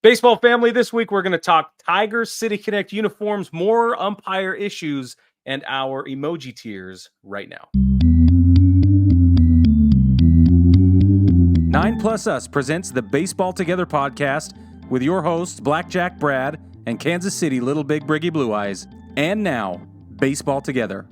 Baseball family, this week we're going to talk Tigers, City Connect uniforms, more umpire issues, and our emoji tiers right now. 9 Plus Us presents the Baseball Together podcast with your hosts, Blackjack Brad and Kansas City Little Big Briggy Blue Eyes. And now, Baseball Together.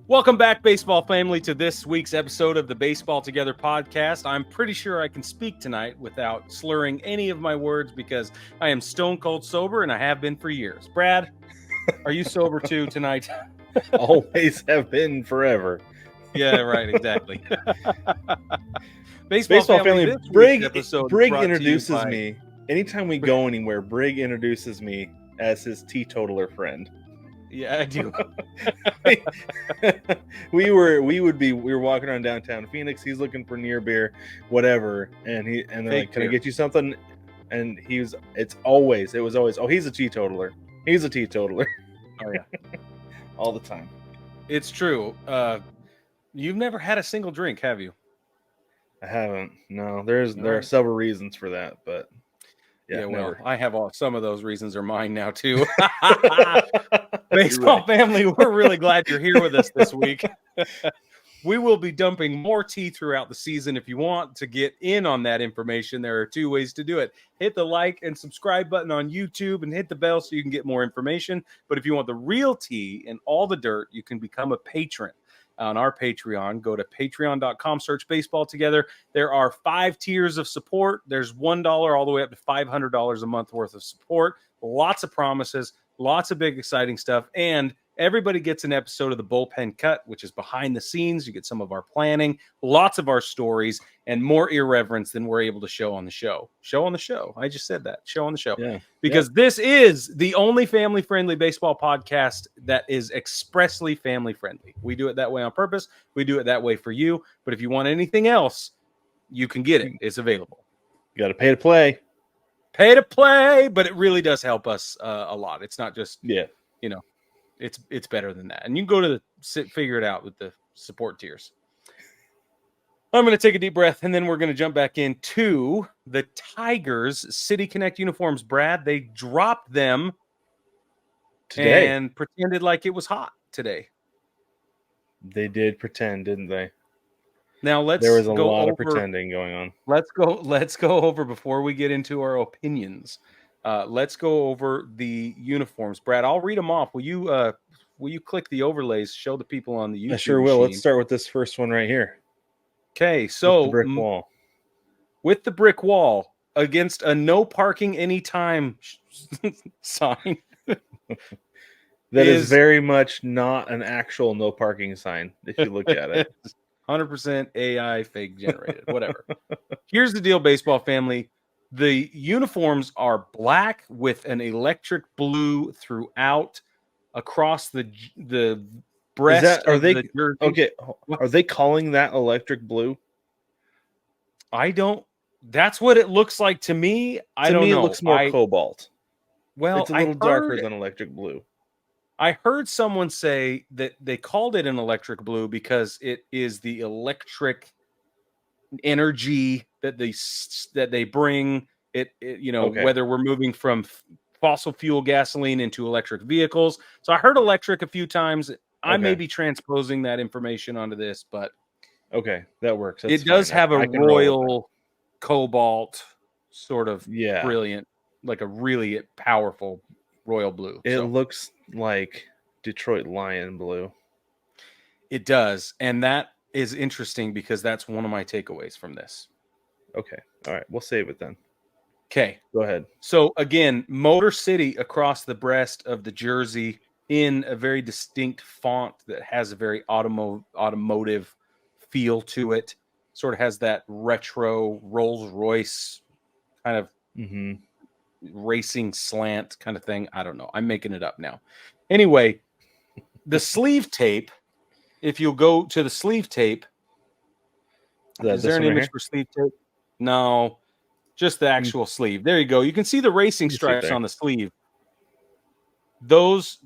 Welcome back, baseball family, to this week's episode of the Baseball Together podcast. I'm pretty sure I can speak tonight without slurring any of my words because I am stone cold sober and I have been for years. Brad, are you sober too tonight? Always have been forever. Yeah, right, exactly. Baseball family, Brig introduces by... me. Anytime we go anywhere, Brig introduces me as his teetotaler friend. Yeah, I do. we were walking around downtown Phoenix. He's looking for near beer, whatever, and they're like, "Can I get you something?" And it was always, "Oh, he's a teetotaler. He's a teetotaler." Oh yeah, all the time. It's true. You've never had a single drink, have you? I haven't. No, there are several reasons for that, but yeah, well, I have some of those reasons are mine now too. Baseball family, we're really glad you're here with us this week. We will be dumping more tea throughout the season. If you want to get in on that information, there are 2 ways to do it. Hit the like and subscribe button on YouTube and hit the bell so you can get more information. But if you want the real tea and all the dirt, you can become a patron on our Patreon. Go to patreon.com, search Baseball Together. There are 5 tiers of support. There's $1 all the way up to $500 a month worth of support. Lots of promises, lots of big, exciting stuff. And everybody gets an episode of the Bullpen Cut, which is behind the scenes. You get some of our planning, lots of our stories, and more irreverence than we're able to show on the show. Show on the show. I just said that. Show on the show. Yeah. Because this is the only family-friendly baseball podcast that is expressly family-friendly. We do it that way on purpose. We do it that way for you. But if you want anything else, you can get it. It's available. You got to pay to play. Pay to play, but it really does help us a lot. It's not just, it's better than that. And you can go to figure it out with the support tiers. I'm going to take a deep breath, and then we're going to jump back into the Tigers City Connect uniforms. Brad, they dropped them today and pretended like it was hot today. They did pretend, didn't they? Now there was a lot of pretending going on. Let's go over before we get into our opinions. Let's go over the uniforms. Brad, I'll read them off. Will you click the overlays, show the people on the YouTube? I sure will. machine? Let's start with this first one right here. Okay, so with the brick wall. With the brick wall against a no parking anytime sign. That is very much not an actual no parking sign if you look at it. 100% AI fake generated, whatever. Here's the deal, baseball family. The uniforms are black with an electric blue throughout across the breast of the jersey. Okay, are they calling that electric blue? That's what it looks like to me. I don't know. It looks more cobalt. Well, it's a little darker than electric blue. I heard someone say that they called it an electric blue because it is the electric energy that they bring. Whether we're moving from fossil fuel gasoline into electric vehicles. So I heard electric a few times. I may be transposing that information onto this, but okay, that works. It does have a royal cobalt sort of brilliant, like a really powerful royal blue. It looks like Detroit Lion blue. It does, and that is interesting because that's one of my takeaways from this. Okay, all right, we'll save it then. Okay, go ahead. So again, Motor City across the breast of the jersey in a very distinct font that has a very automotive feel to it. Sort of has that retro Rolls-Royce kind of racing slant kind of thing. I don't know. I'm making it up now. Anyway, the sleeve tape, if you'll go to the sleeve tape, is there an image for sleeve tape? No, just the actual sleeve. There you go. You can see the racing stripes on the sleeve. Those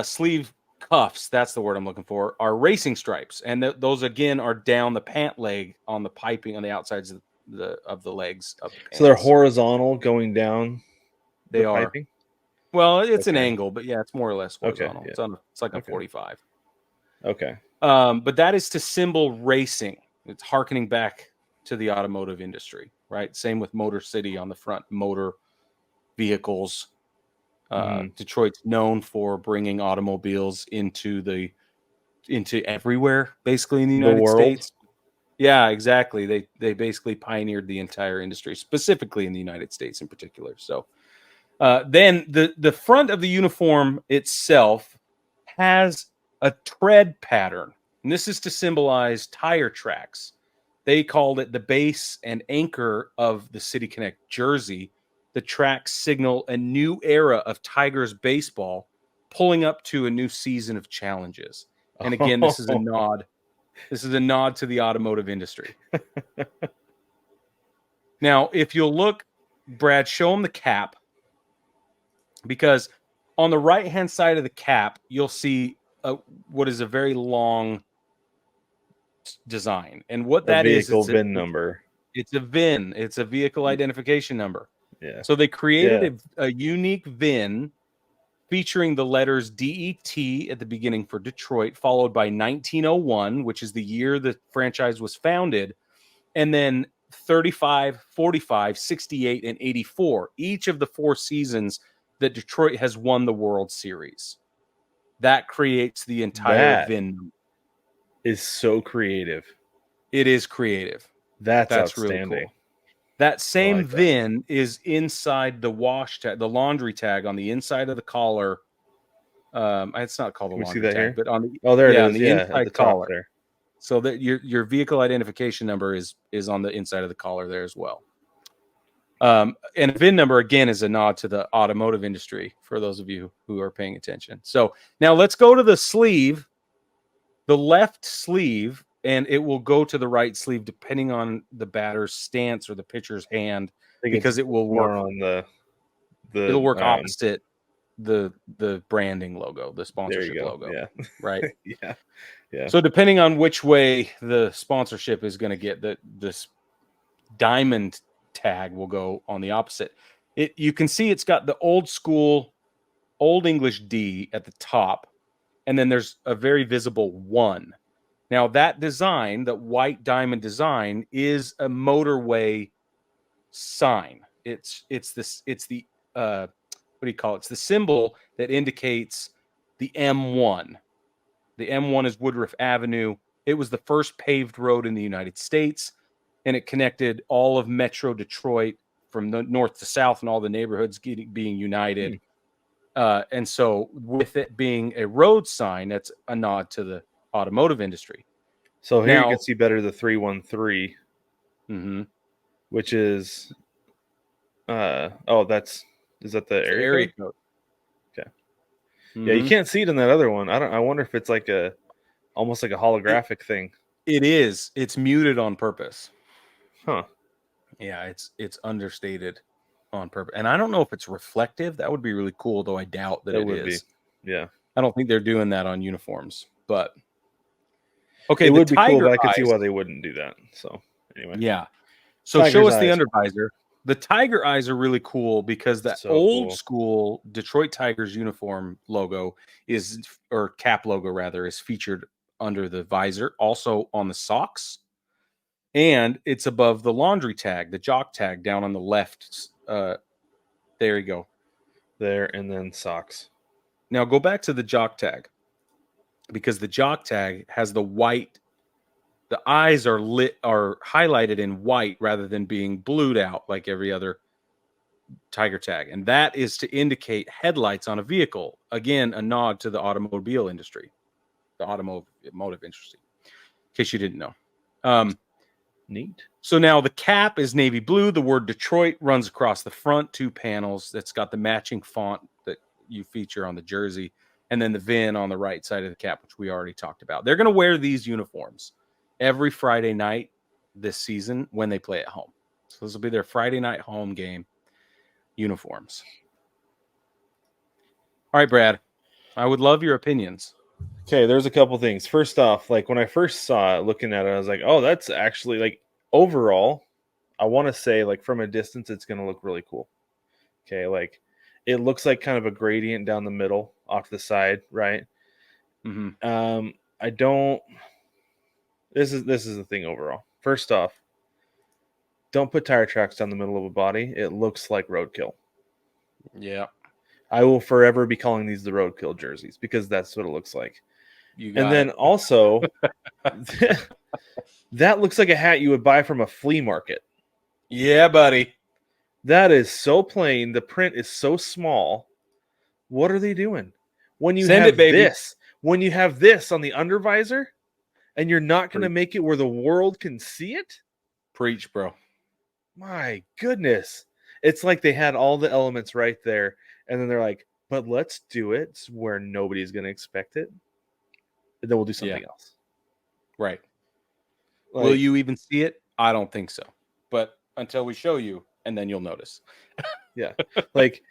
sleeve cuffs, that's the word I'm looking for, are racing stripes. And those, again, are down the pant leg on the piping on the outsides of the legs of the pants. So they're horizontal going down. They are. Piping? Well, it's an angle, but yeah, it's more or less horizontal. Okay, yeah. It's like a 45. Okay. But that is to symbol racing. It's hearkening back to the automotive industry, right? Same with Motor City on the front, motor vehicles. Detroit's known for bringing automobiles into everywhere, basically in the United States. Yeah, exactly. They basically pioneered the entire industry, specifically in the United States in particular. So then the front of the uniform itself has a tread pattern, and this is to symbolize tire tracks. They called it the base and anchor of the City Connect jersey. The tracks signal a new era of Tigers baseball, pulling up to a new season of challenges. And again, this is a nod. This is a nod to the automotive industry. Now, if you'll look, Brad, show them the cap, because on the right-hand side of the cap, you'll see what is a very long design. And what that is, vehicle VIN number. It's a VIN. It's a vehicle identification number. Yeah. So they created a unique VIN featuring the letters DET at the beginning for Detroit, followed by 1901, which is the year the franchise was founded, and then 35, 45, 68, and 84, each of the 4 seasons that Detroit has won the World Series. That creates the entire VIN. Is so creative. It is creative. That's outstanding. Really cool. That same VIN is inside the wash tag, the laundry tag on the inside of the collar. It's not called the laundry tag, here? But on the there it is. on the inside the collar there. So that your vehicle identification number is on the inside of the collar there as well. And a VIN number, again, is a nod to the automotive industry for those of you who are paying attention. So now let's go to the sleeve, the left sleeve, and it will go to the right sleeve depending on the batter's stance or the pitcher's hand, because it will work on the it'll work opposite the branding logo, the sponsorship logo. Yeah. Right. Yeah. So depending on which way the sponsorship is going to get, this diamond tag will go on the opposite. You can see it's got the old school, old English D at the top, and then there's a very visible 1. Now that design, the white diamond design, is a motorway sign. It's the what do you call it? It's the symbol that indicates the M1. The M1 is Woodruff Avenue. It was the first paved road in the United States, and it connected all of Metro Detroit from the north to south, and all the neighborhoods being united. And so with it being a road sign, that's a nod to the automotive industry. So here you can see better the 313, which is is that the area code? Okay. Yeah, you can't see it in that other one. I wonder if it's like almost like a holographic thing. It is. It's muted on purpose. Huh. Yeah, it's understated on purpose. And I don't know if it's reflective. That would be really cool, though I doubt that it would is. Yeah. I don't think they're doing that on uniforms, but okay, it would be cool, but I could see why they wouldn't do that. So anyway. Yeah. So show us the undervisor. The tiger eyes are really cool because the old school Detroit Tigers uniform logo or cap logo rather, is featured under the visor, also on the socks, and it's above the laundry tag, the jock tag down on the left. There you go. There, and then socks. Now go back to the jock tag, because the jock tag has the white. The eyes are highlighted in white rather than being blued out like every other tiger tag. And that is to indicate headlights on a vehicle. Again, a nod to the automobile industry, the automotive industry, in case you didn't know. Neat. So now the cap is navy blue. The word Detroit runs across the front 2 panels. That's got the matching font that you feature on the jersey. And then the VIN on the right side of the cap, which we already talked about. They're going to wear these uniforms every Friday night this season when they play at home. So this will be their Friday night home game uniforms. All right, Brad, I would love your opinions. Okay, there's a couple things. First off, like when I first saw it, looking at it, I was like, oh, that's actually, like, overall, I want to say like from a distance, it's going to look really cool. Okay, like it looks like kind of a gradient down the middle, off the side, right? Mm-hmm. I don't. This is the thing overall. First off, don't put tire tracks down the middle of a body. It looks like roadkill. Yeah. I will forever be calling these the roadkill jerseys because that's what it looks like. You got And then it. also, that looks like a hat you would buy from a flea market. Yeah, buddy. That is so plain. The print is so small. What are they doing? When you Send have it, baby. when you have this on the undervisor, and you're not going to Preach. make it where the world can see it? Preach, bro. My goodness. It's like they had all the elements right there, and then they're like, but let's do it where nobody's going to expect it. And then we'll do something else. Right. Like, will you even see it? I don't think so. But until we show you, and then you'll notice. yeah. Like,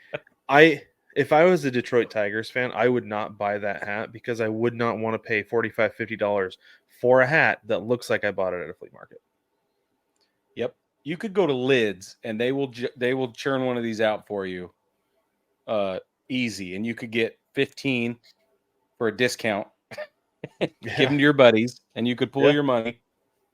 if I was a Detroit Tigers fan, I would not buy that hat because I would not want to pay $45, $50 for a hat that looks like I bought it at a flea market. Yep. You could go to Lids and they will churn one of these out for you easy, and you could get 15 for a discount. Give them to your buddies and you could pull your money.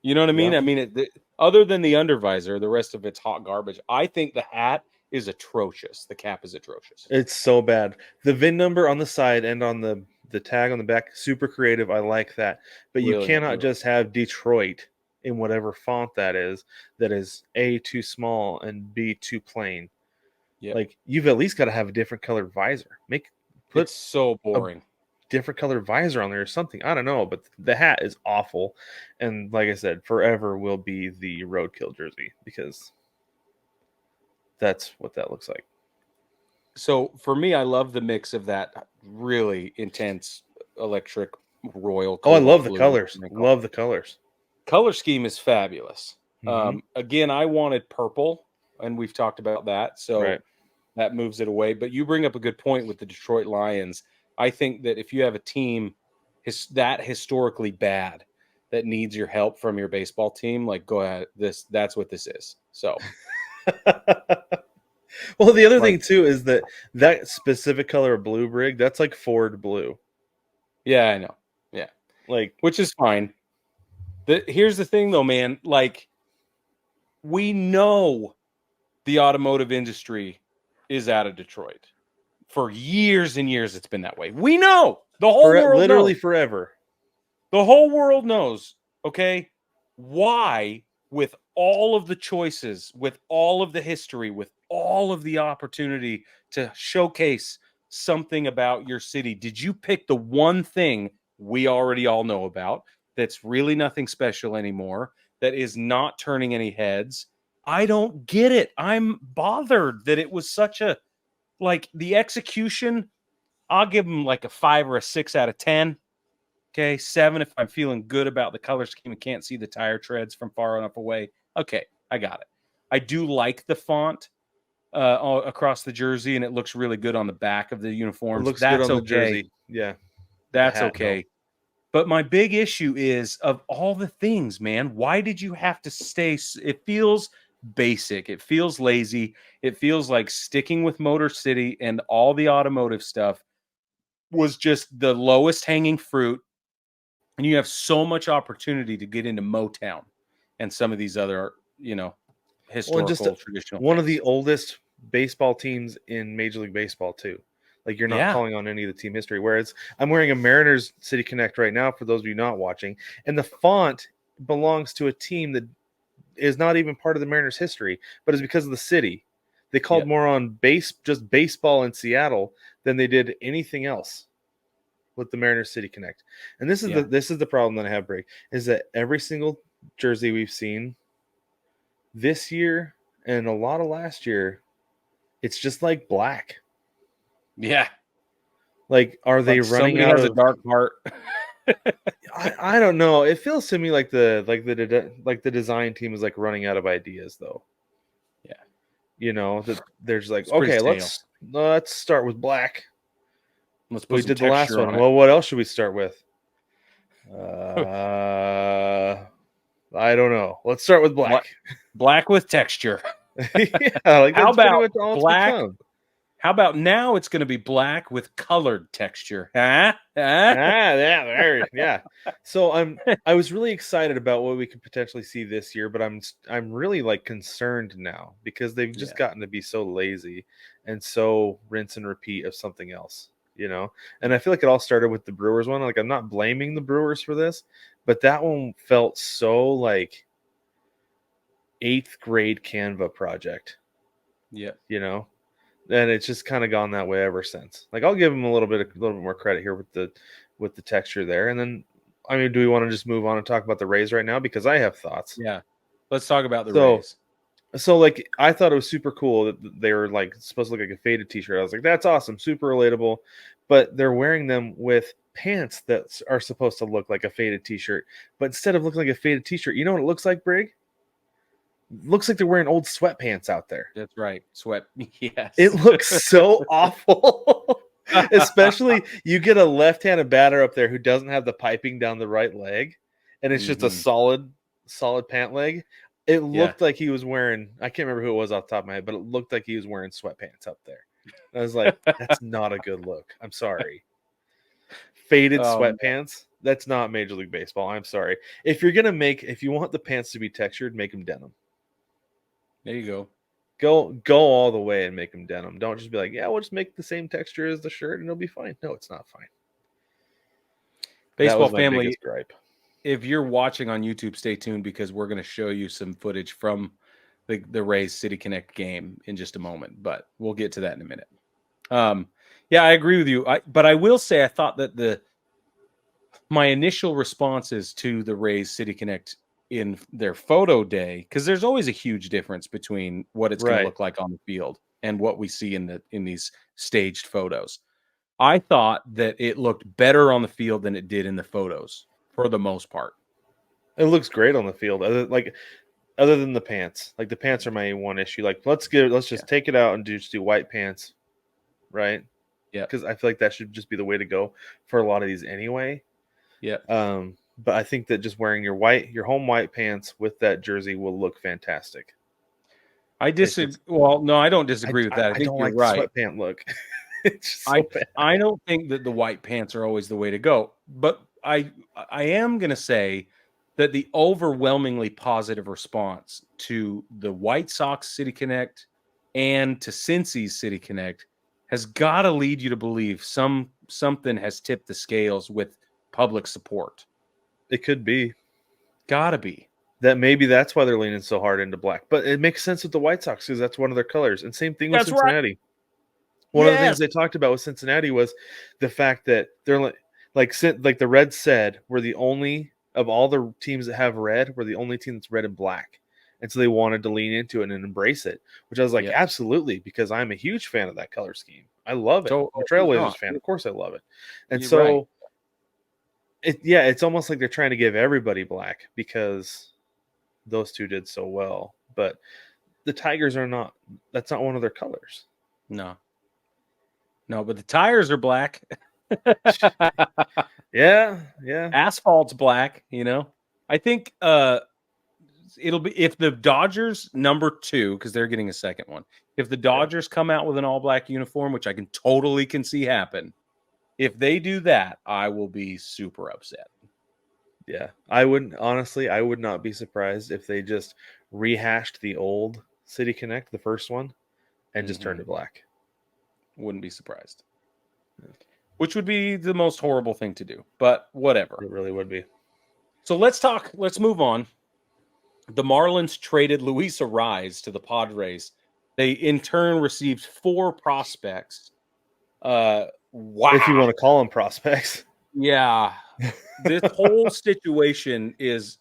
You know what I mean? Yeah. I mean, other than the undervisor, the rest of it's hot garbage. I think the hat is atrocious. The cap is atrocious. It's so bad. The VIN number on the side and on the tag on the back, super creative. I like that. But you cannot just have Detroit in whatever font that is A, too small, and B, too plain. Yep. Like, you've at least got to have a different colored visor. It's so boring. Different colored visor on there or something. I don't know, but the hat is awful. And like I said, forever will be the roadkill jersey because that's what that looks like. So for me, I love the mix of that really intense electric royal. Oh, I love the colors. Love the colors. Color scheme is fabulous. Mm-hmm. Again, I wanted purple, and we've talked about that. So that moves it away. But you bring up a good point with the Detroit Lions. I think that if you have a team that historically bad that needs your help from your baseball team, like, go ahead. That's what this is. So. Well, the other thing too is that specific color of blue, Brig, that's like Ford blue. Yeah, I know. Yeah, like, which is fine. Here's the thing, though, man. Like, we know the automotive industry is out of Detroit. For years and years, it's been that way. We know. The whole world literally knows. Forever. The whole world knows. Okay, why? With all of the choices, with all of the history, with all of the opportunity to showcase something about your city, did you pick the one thing we already all know about that's really nothing special anymore, that is not turning any heads? I don't get it. I'm bothered that it was such a, like, the execution, I'll give them like a 5 or a 6 out of 10. Okay, 7 if I'm feeling good about the color scheme and can't see the tire treads from far enough away. Okay, I got it. I do like the font across the jersey, and it looks really good on the back of the uniforms. It looks good on the jersey. Yeah, that's okay. No. But my big issue is, of all the things, man, why did you have to stay? It feels basic. It feels lazy. It feels like sticking with Motor City and all the automotive stuff was just the lowest hanging fruit. And you have so much opportunity to get into Motown and some of these other, historical, traditional one things. Of the oldest baseball teams in Major League Baseball too. Like, you're not calling on any of the team history. Whereas I'm wearing a Mariners City Connect right now, for those of you not watching, and the font belongs to a team that is not even part of the Mariners history, but is because of the city. They called more on just baseball in Seattle than they did anything else with the Mariners City Connect. And this is the problem that I have, Brig, is that every single jersey we've seen this year and a lot of last year, it's just like black. Yeah. Like, are they running out of a dark heart? I don't know. It feels to me like the design team is like running out of ideas, though. Yeah. That they're just like, okay, let's start with black. Let's put some did the last one. Well, what else should we start with? I I don't know. Let's start with black. Black with texture. Yeah, like How that's pretty about much all black? it's become. How about now it's going to be black with colored texture? Huh? Yeah. So I was really excited about what we could potentially see this year, but I'm really like concerned now because they've just gotten to be so lazy and so rinse and repeat of something else, you know. And I feel like it all started with the Brewers one. Like I'm not blaming the Brewers for this, but that one felt so like 8th grade Canva project. Yeah. You know, and it's just kind of gone that way ever since. Like I'll give him a little bit more credit here with the texture there, and then I mean, do we want to just move on and talk about the Rays right now because I have thoughts? Yeah, let's talk about the Rays. So like I thought it was super cool that they were like supposed to look like a faded T-shirt. I was like, that's awesome, super relatable, but they're wearing them with pants that are supposed to look like a faded T-shirt, but instead of looking like a faded T-shirt, you know what it looks like, Brig? Looks like they're wearing old sweatpants out there. That's right. Sweat. Yes. It looks so awful. Especially you get a left-handed batter up there who doesn't have the piping down the right leg, and it's just a solid pant leg. It looked like he was wearing, I can't remember who it was off the top of my head, but it looked like he was wearing sweatpants up there. I was like, that's not a good look. I'm sorry. Faded sweatpants, that's not Major League Baseball. I'm sorry. If you want the pants to be textured, make them denim. There you go. Go all the way and make them denim. Don't just be like, yeah, we'll just make the same texture as the shirt and it'll be fine. No, it's not fine. Baseball family, gripe. If you're watching on YouTube, stay tuned because we're going to show you some footage from the Rays City Connect game in just a moment, but we'll get to that in a minute. Yeah, I agree with you. But I will say I thought that my initial responses to the Rays City Connect in their photo day, because there's always a huge difference between what it's going to look like on the field and what we see in these staged photos. I thought that it looked better on the field than it did in the photos for the most part. It looks great on the field, other than the pants. Like the pants are my one issue. Like let's just take it out and just do white pants, right? Yeah, because I feel like that should just be the way to go for a lot of these anyway. Yeah. But I think that just wearing your home white pants with that jersey will look fantastic. I disagree. Well, no, I don't disagree with that. I think don't you're like right. The sweatpant look. It's just so bad. I don't think that the white pants are always the way to go, but I am going to say that the overwhelmingly positive response to the White Sox City Connect and to Cincy's City Connect has got to lead you to believe something has tipped the scales with public support. It could be. Gotta be. That maybe that's why they're leaning so hard into black. But it makes sense with the White Sox because that's one of their colors. And same thing with Cincinnati. Right. One of the things they talked about with Cincinnati was the fact that they're like the Reds said, we're the only of all the teams that have red, we're the only team that's red and black. And so they wanted to lean into it and embrace it, which I was like, absolutely, because I'm a huge fan of that color scheme. I love it. I'm a Trailblazers fan. Of course I love it. And so it's almost like they're trying to give everybody black because those two did so well. But the Tigers are not. That's not one of their colors. No, but the tires are black. Yeah. Asphalt's black, I think it'll be if the Dodgers number 2, because they're getting a second one. If the Dodgers come out with an all-black uniform, which I can totally see happen, if they do that, I will be super upset. Yeah, I would not be surprised if they just rehashed the old City Connect, the first one, and just turned it black. Wouldn't be surprised. Yeah. Which would be the most horrible thing to do, but whatever. It really would be. So let's move on. The Marlins traded Luis Arraez to the Padres. They in turn received 4 prospects. Wow. If you want to call them prospects. Yeah. This whole situation is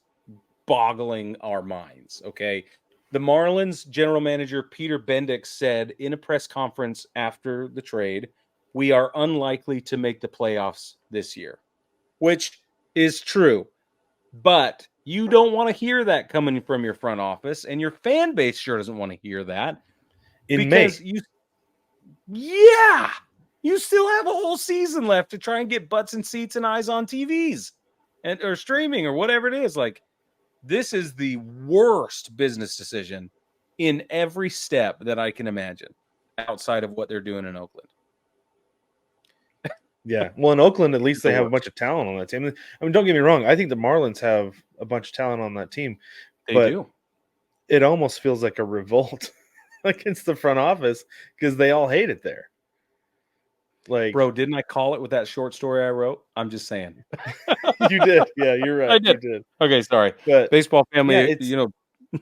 boggling our minds, okay? The Marlins general manager, Peter Bendick, said in a press conference after the trade, we are unlikely to make the playoffs this year, which is true. But you don't want to hear that coming from your front office, and your fan base sure doesn't want to hear that. Because you still have a whole season left to try and get butts and seats and eyes on TVs or streaming or whatever it is. Like, This is the worst business decision in every step that I can imagine outside of what they're doing in Oakland. Yeah. Well, in Oakland, at least they have a bunch of talent on that team. I mean, don't get me wrong. I think the Marlins have a bunch of talent on that team. They do. It almost feels like a revolt against the front office because they all hate it there. Like, bro, didn't I call it with that short story I wrote? I'm just saying. You did. Yeah, you're right. I did. You did. Okay, sorry. But baseball family,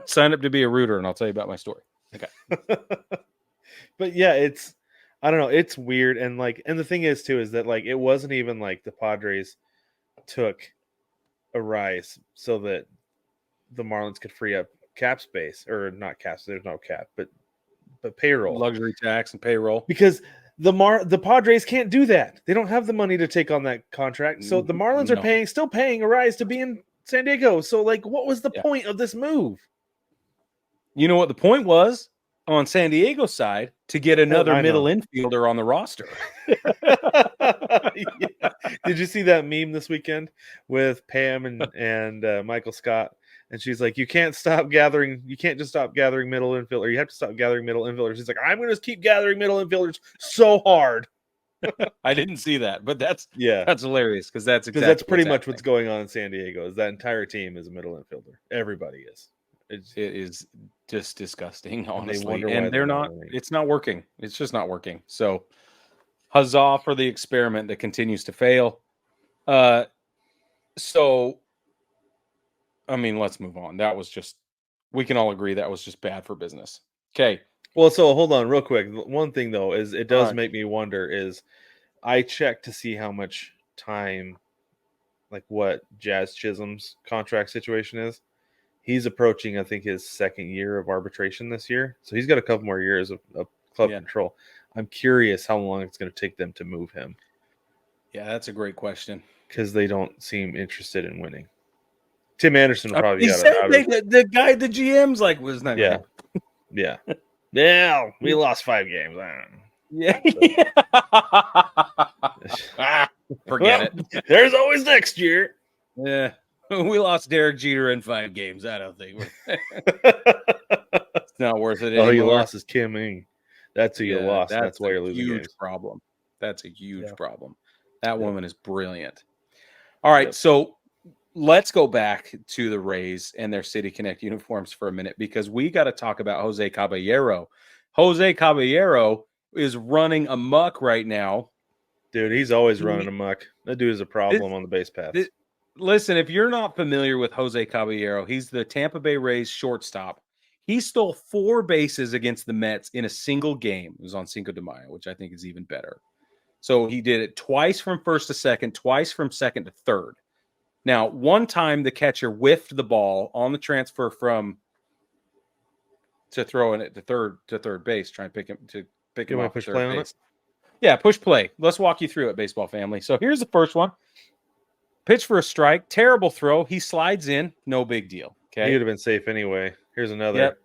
sign up to be a rooter and I'll tell you about my story. Okay. But yeah, I don't know. It's weird. And the thing is too, is that it wasn't even like the Padres took Arraez so that the Marlins could free up cap space, or not cap. There's no cap, but payroll, luxury tax and payroll, because the Padres can't do that. They don't have the money to take on that contract. So the Marlins are still paying Arraez to be in San Diego. So what was the point of this move? You know what the point was on San Diego's side? To get another middle infielder on the roster. Yeah. Did you see that meme this weekend with Pam and Michael Scott? And she's like, you can't just stop gathering middle infielder. You have to stop gathering middle infielders. She's like, I'm going to keep gathering middle infielders so hard. I didn't see that, but that's hilarious because that's pretty much what's going on in San Diego. Is that entire team is a middle infielder. Everybody is. It is just disgusting, honestly. And they're not. It's not working. It's just not working. So, huzzah for the experiment that continues to fail. So, I mean, let's move on. That was just. We can all agree that was just bad for business. Okay. Well, so hold on real quick. One thing though is it does make me wonder. Is I checked to see how much time, what Jazz Chisholm's contract situation is. He's approaching, I think, his second year of arbitration this year. So he's got a couple more years of club control. I'm curious how long it's going to take them to move him. Yeah, that's a great question. Because they don't seem interested in winning. Tim Anderson probably got it. The guy, the GM's was not. Yeah. Yeah. Yeah. We lost 5 games. I don't know. Forget it. There's always next year. Yeah. We lost Derek Jeter in 5 games. I don't think it's not worth it anymore. Oh, you lost is Kim Ng. That's who you lost. That's why you're losing games. Problem. That's a huge problem. That woman is brilliant. All right, so let's go back to the Rays and their City Connect uniforms for a minute because we got to talk about Jose Caballero. Jose Caballero is running amok right now. Dude, he's always running amok. That dude is a problem on the base paths. Listen, if you're not familiar with Jose Caballero, he's the Tampa Bay Rays shortstop. He stole 4 bases against the Mets in a single game. It was on Cinco de Mayo, which I think is even better. So he did it twice from first to second, twice from second to third. Now, one time the catcher whiffed the ball on the transfer to throwing it to third base, trying to pick him off push third play base. On it? Yeah, push play. Let's walk you through it, baseball family. So here's the first one. Pitch for a strike. Terrible throw. He slides in. No big deal. Okay. He would have been safe anyway. Here's another. Yep.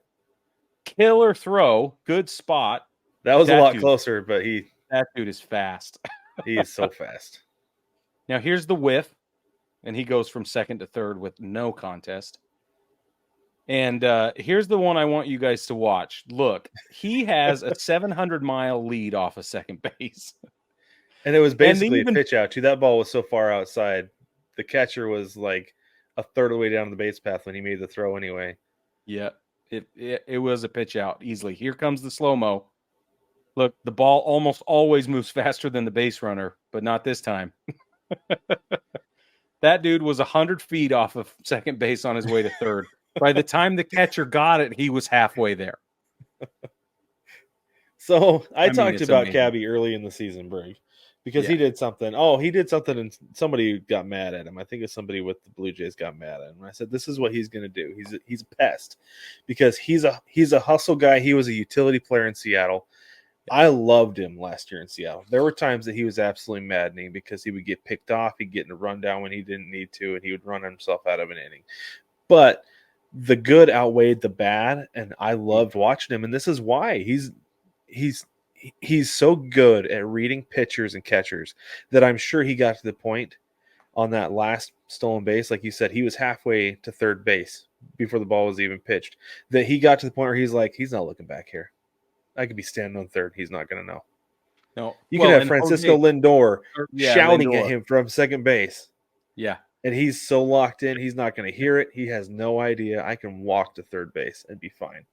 Killer throw. Good spot. That was a lot closer, but that dude is fast. He is so fast. Now here's the whiff, and he goes from second to third with no contest. And here's the one I want you guys to watch. Look, he has a 700-mile lead off of second base. And it was basically a pitch out to. That ball was so far outside. The catcher was a third of the way down the base path when he made the throw anyway. Yeah, it was a pitch out easily. Here comes the slow-mo. Look, the ball almost always moves faster than the base runner, but not this time. That dude was 100 feet off of second base on his way to third. By the time the catcher got it, he was halfway there. So I talked about Cabby early in the season, Brig. Because he did something. Oh, he did something, and somebody got mad at him. I think it's somebody with the Blue Jays got mad at him. I said, "This is what he's going to do. He's a pest, because he's a hustle guy. He was a utility player in Seattle. I loved him last year in Seattle. There were times that he was absolutely maddening because he would get picked off, he'd get in a rundown when he didn't need to, and he would run himself out of an inning. But the good outweighed the bad, and I loved watching him. And this is why he's so good at reading pitchers and catchers that I'm sure he got to the point on that last stolen base. Like you said, he was halfway to third base before the ball was even pitched, that he got to the point where he's like, he's not looking back here. I could be standing on third. He's not going to know. No, you can have Francisco Lindor shouting at him from second base. Yeah. And he's so locked in, he's not going to hear it. He has no idea. I can walk to third base and be fine.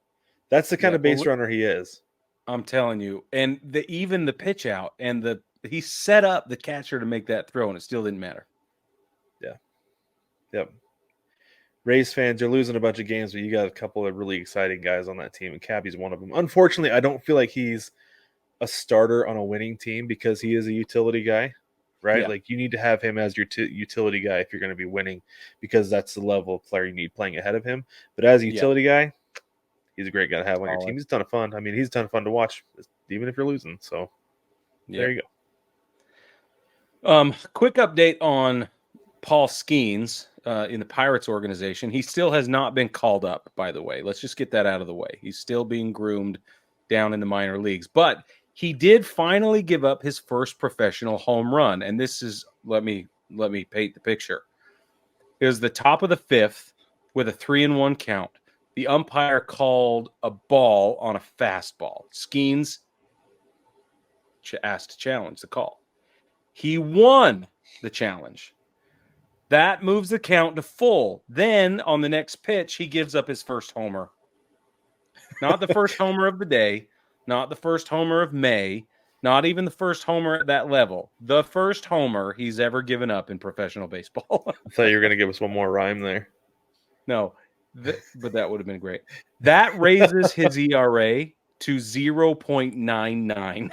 That's the kind of base runner he is. I'm telling you. And even the pitch out and he set up the catcher to make that throw, and it still didn't matter. Yeah. Yep. Rays fans, you're losing a bunch of games, but you got a couple of really exciting guys on that team, and Cabby's one of them. Unfortunately, I don't feel like he's a starter on a winning team because he is a utility guy. Right? Yeah. Like, you need to have him as your utility guy if you're going to be winning, because that's the level of player you need playing ahead of him. But as a utility guy, he's a great guy to have on your team. He's a ton of fun. I mean, he's a ton of fun to watch, even if you're losing. So there you go. Quick update on Paul Skenes in the Pirates organization. He still has not been called up, by the way. Let's just get that out of the way. He's still being groomed down in the minor leagues. But he did finally give up his first professional home run. And this is, let me paint the picture. It was the top of the fifth with a 3-1 count. The umpire called a ball on a fastball. Skenes asked to challenge the call. He won the challenge. That moves the count to full. Then on the next pitch, he gives up his first homer. Not the first homer of the day. Not the first homer of May, not even the first homer at that level. The first homer he's ever given up in professional baseball. I thought you were going to give us one more rhyme there. No, but that would have been great. That raises his ERA to 0.99.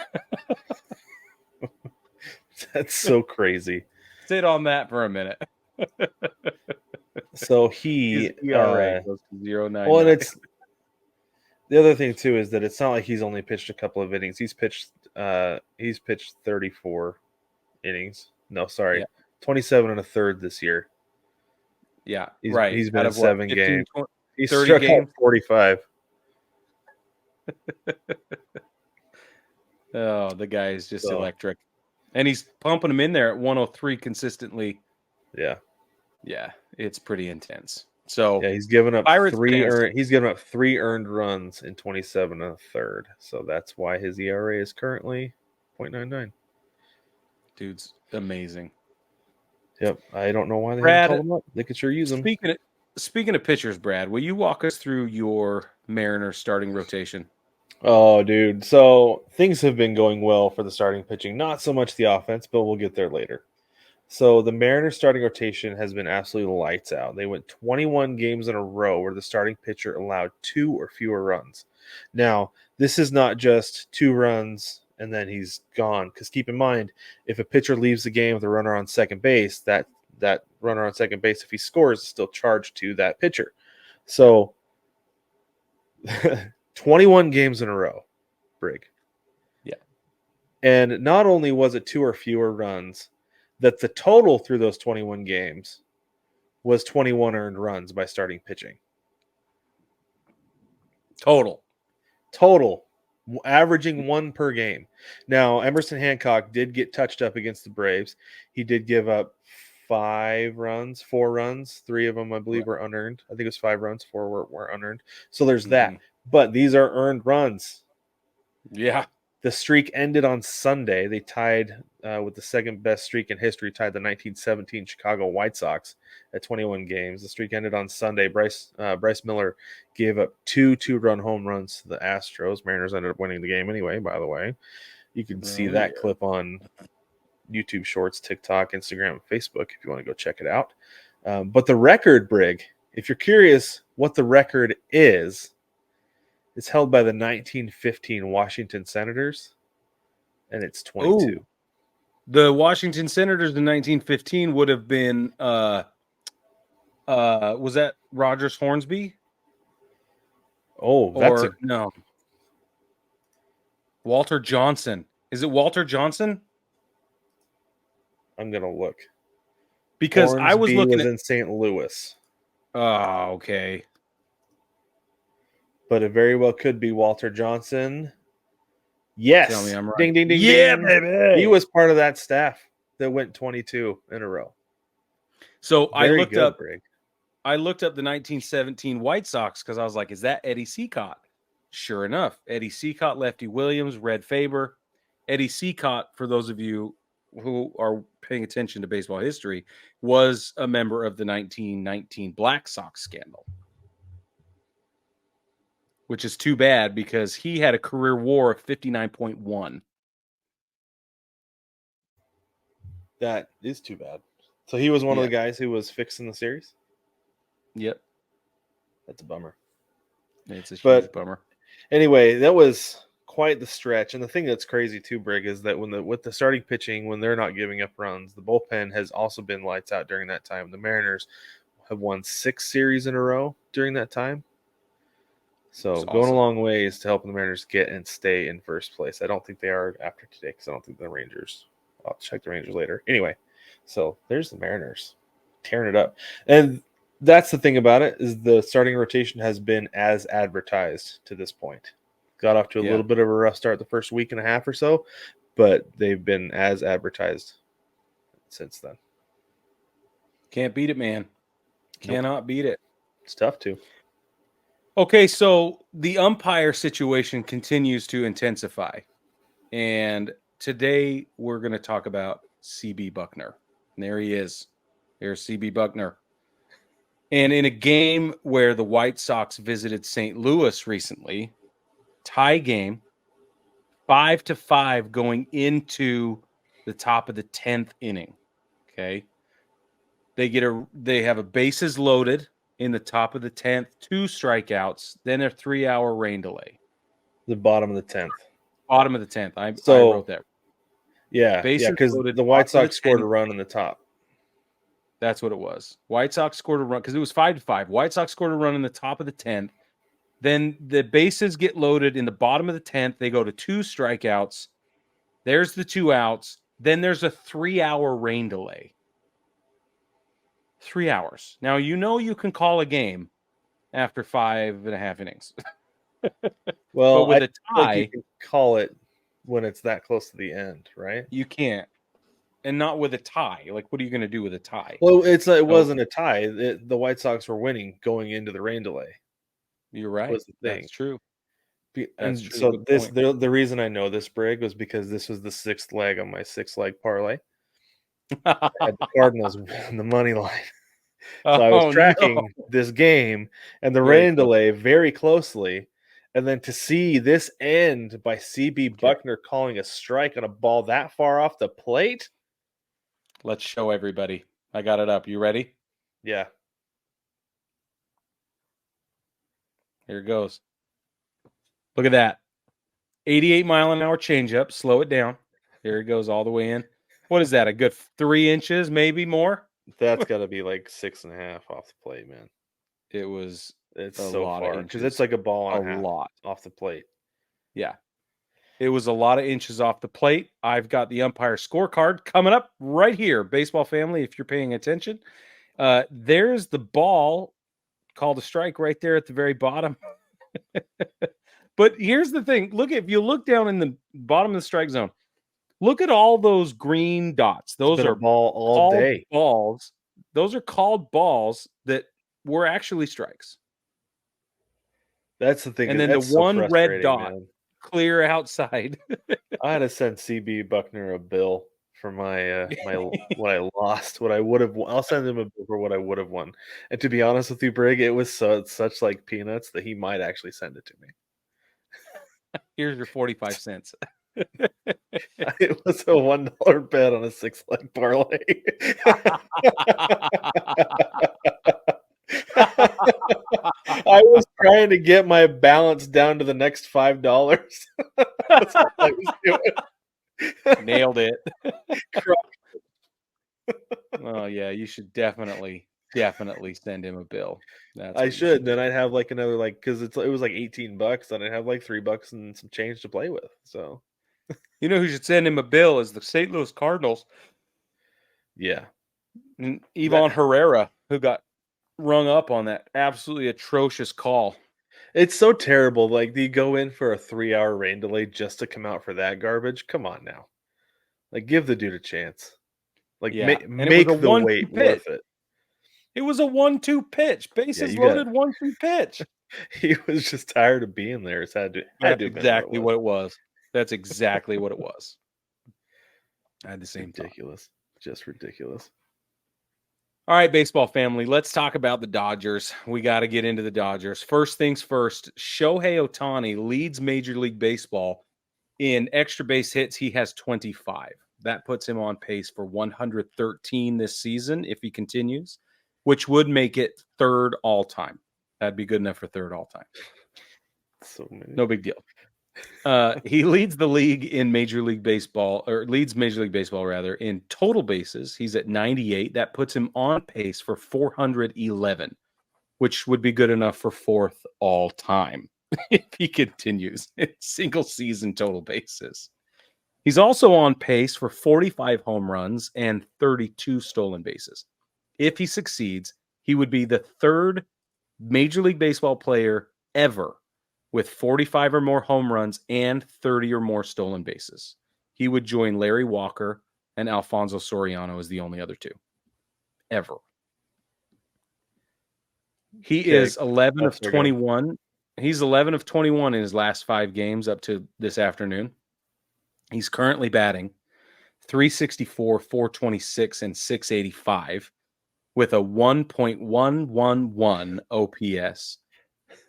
That's so crazy. Sit on that for a minute. So his ERA goes to 0.99. Well, and it's the other thing too is that it's not like he's only pitched a couple of innings. He's pitched 34 innings. No, sorry, 27 and a third this year. Yeah, right. He's been in 7 games. He's 30 struck games. out 45. Oh, the guy is just electric, and he's pumping him in there at 103 consistently. Yeah, it's pretty intense. So he's given up Pirates He's given up 3 earned runs in 27 and a third. So that's why his ERA is currently 0.99. Dude's amazing. Yep, I don't know why they haven't called him up. They could sure use him. Speaking of pitchers, Brad, will you walk us through your Mariners starting rotation? Oh, dude. So things have been going well for the starting pitching. Not so much the offense, but we'll get there later. So the Mariners starting rotation has been absolutely lights out. They went 21 games in a row where the starting pitcher allowed 2 or fewer runs. Now, this is not just 2 runs and then he's gone. Because keep in mind, if a pitcher leaves the game with a runner on second base, that runner on second base, if he scores, is still charged to that pitcher. So 21 games in a row, Brig. Yeah. And not only was it 2 or fewer runs, that the total through those 21 games was 21 earned runs by starting pitching. Total, averaging 1 per game. Now, Emerson Hancock did get touched up against the Braves. He did give up 4 runs. 3 of them, I believe, were unearned. I think it was 5 runs, 4 were unearned. So there's that. But these are earned runs. Yeah. The streak ended on Sunday. They tied with the second best streak in history, tied the 1917 Chicago White Sox at 21 games. The streak ended on Sunday. Bryce Miller gave up 2 2-run home runs to the Astros. Mariners ended up winning the game anyway, by the way. You can see that clip on YouTube Shorts, TikTok, Instagram, and Facebook if you want to go check it out. But the record, Brig, if you're curious what the record is, it's held by the 1915 Washington Senators, and it's 22. Ooh. The Washington Senators in 1915 would have been, was that Rogers Hornsby? Oh, no. Walter Johnson. Is it Walter Johnson? I'm going to look. Because Hornsby I was looking in St. Louis. Oh, okay. But it very well could be Walter Johnson. Yes. Tell me I'm right. Ding, ding, ding, yeah, ding. Baby. He was part of that staff that went 22 in a row. So I looked up. Brig. I looked up the 1917 White Sox because I was like, is that Eddie Seacott? Sure enough, Eddie Seacott, Lefty Williams, Red Faber. Eddie Seacott, for those of you who are paying attention to baseball history, was a member of the 1919 Black Sox scandal, which is too bad because he had a career WAR of 59.1. That is too bad. So he was one of the guys who was fixing the series? Yep. That's a bummer. It's a huge bummer. Anyway, that was quite the stretch. And the thing that's crazy too, Brig, is that with the starting pitching, when they're not giving up runs, the bullpen has also been lights out during that time. The Mariners have won 6 series in a row during that time. So going a long ways to helping the Mariners get and stay in first place. I don't think they are after today because I don't think the Rangers. I'll check the Rangers later. Anyway, so there's the Mariners tearing it up. And that's the thing about it, is the starting rotation has been as advertised to this point. Got off to a little bit of a rough start the first week and a half or so, but they've been as advertised since then. Can't beat it, man. Cannot beat it. It's tough to. Okay, so the umpire situation continues to intensify. And today we're going to talk about CB Bucknor. And there he is. There's CB Bucknor. And in a game where the White Sox visited St. Louis recently, tie game, 5-5 going into the top of the 10th inning. Okay. They have a bases loaded in the top of the 10th, 2 strikeouts, then a 3-hour rain delay. The bottom of the 10th. Bottom of the 10th. I wrote that. Yeah, because the White Sox scored a run in the top. That's what it was. White Sox scored a run because it was 5-5. White Sox scored a run in the top of the 10th. Then the bases get loaded in the bottom of the 10th. They go to 2 strikeouts. There's the 2 outs. Then there's a 3-hour rain delay. 3 hours. Now, you can call a game after 5.5 innings. Well, but with a tie, you can call it when it's that close to the end, right? You can't. And not with a tie. Like, what are you going to do with a tie? Well, it wasn't a tie. The White Sox were winning going into the rain delay. You're right. Was the thing. That's true. And so the reason I know this, Brig, was because this was the 6th leg on my 6-leg parlay. I had the Cardinals in the money line. So I was tracking this game and the rain delay very closely. And then to see this end by CB Bucknor calling a strike on a ball that far off the plate. Let's show everybody. I got it up. You ready? Yeah. Here it goes. Look at that. 88-mile-an-hour changeup. Slow it down. Here it goes all the way in. What is that? A good 3 inches, maybe more? That's got to be like 6.5 off the plate, man. It's a so lot far because it's like a ball and a lot off the plate. Yeah, it was a lot of inches off the plate. I've got the umpire scorecard coming up right here, baseball family. If you're paying attention, there's the ball called a strike right there at the very bottom. But here's the thing: if you look down in the bottom of the strike zone, look at all those green dots. Those are all day balls. Those are called balls that were actually strikes. That's the thing. And then the one red dot clear outside. I had to send CB Bucknor a bill for my what I lost, what I would have won. I'll send him a bill for what I would have won. And to be honest with you, Brig, it was such like peanuts that he might actually send it to me. Here's your 45 cents. It was a $1 bet on a 6-leg parlay. I was trying to get my balance down to the next $5. That's all I was doing. Nailed it. Oh yeah, you should definitely send him a bill. I should. Then I'd have like another because it was like $18. Then I'd have like $3 and some change to play with. So, you know who should send him a bill is the St. Louis Cardinals. Yeah, and Ivan Herrera, who got rung up on that absolutely atrocious call. It's so terrible. Like, do you go in for a 3-hour rain delay just to come out for that garbage? Come on now. Like, give the dude a chance. Like, make the wait worth it. It was a 1-2 pitch. Bases loaded 1-2 pitch. He was just tired of being there. That's exactly what it was. That's exactly what it was. I had the same ridiculous. Just ridiculous. All right, baseball family, let's talk about the Dodgers. We got to get into the Dodgers. First things first, Shohei Ohtani leads Major League Baseball in extra base hits. He has 25. That puts him on pace for 113 this season if he continues, which would make it third all-time. That'd be good enough for third all-time. So many. No big deal. He leads the league in Major League Baseball, or leads Major League Baseball rather, in total bases. He's at 98. That puts him on pace for 411, which would be good enough for fourth all time if he continues in single season total bases. He's also on pace for 45 home runs and 32 stolen bases. If he succeeds, he would be the third Major League Baseball player ever with 45 or more home runs and 30 or more stolen bases. He would join Larry Walker and Alfonso Soriano as the only other two ever. He is 11 of 21. He's 11 of 21 in his last 5 games up to this afternoon. He's currently batting .364, .426, and .685 with a 1.111 OPS.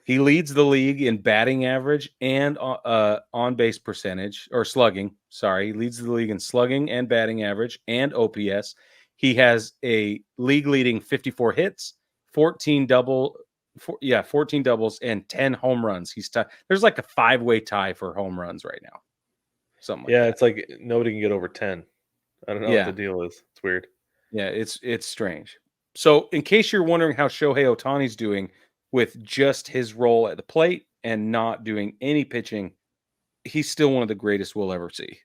He leads the league in batting average and on-base percentage, or slugging. Sorry, he leads the league in slugging and batting average and OPS. He has a league-leading 54 hits, 14 doubles, and 10 home runs. There's like a 5-way tie for home runs right now. Something like that. It's like nobody can get over 10. I don't know what the deal is. It's weird. Yeah, it's strange. So, in case you're wondering how Shohei Ohtani's doing with just his role at the plate and not doing any pitching, he's still one of the greatest we'll ever see.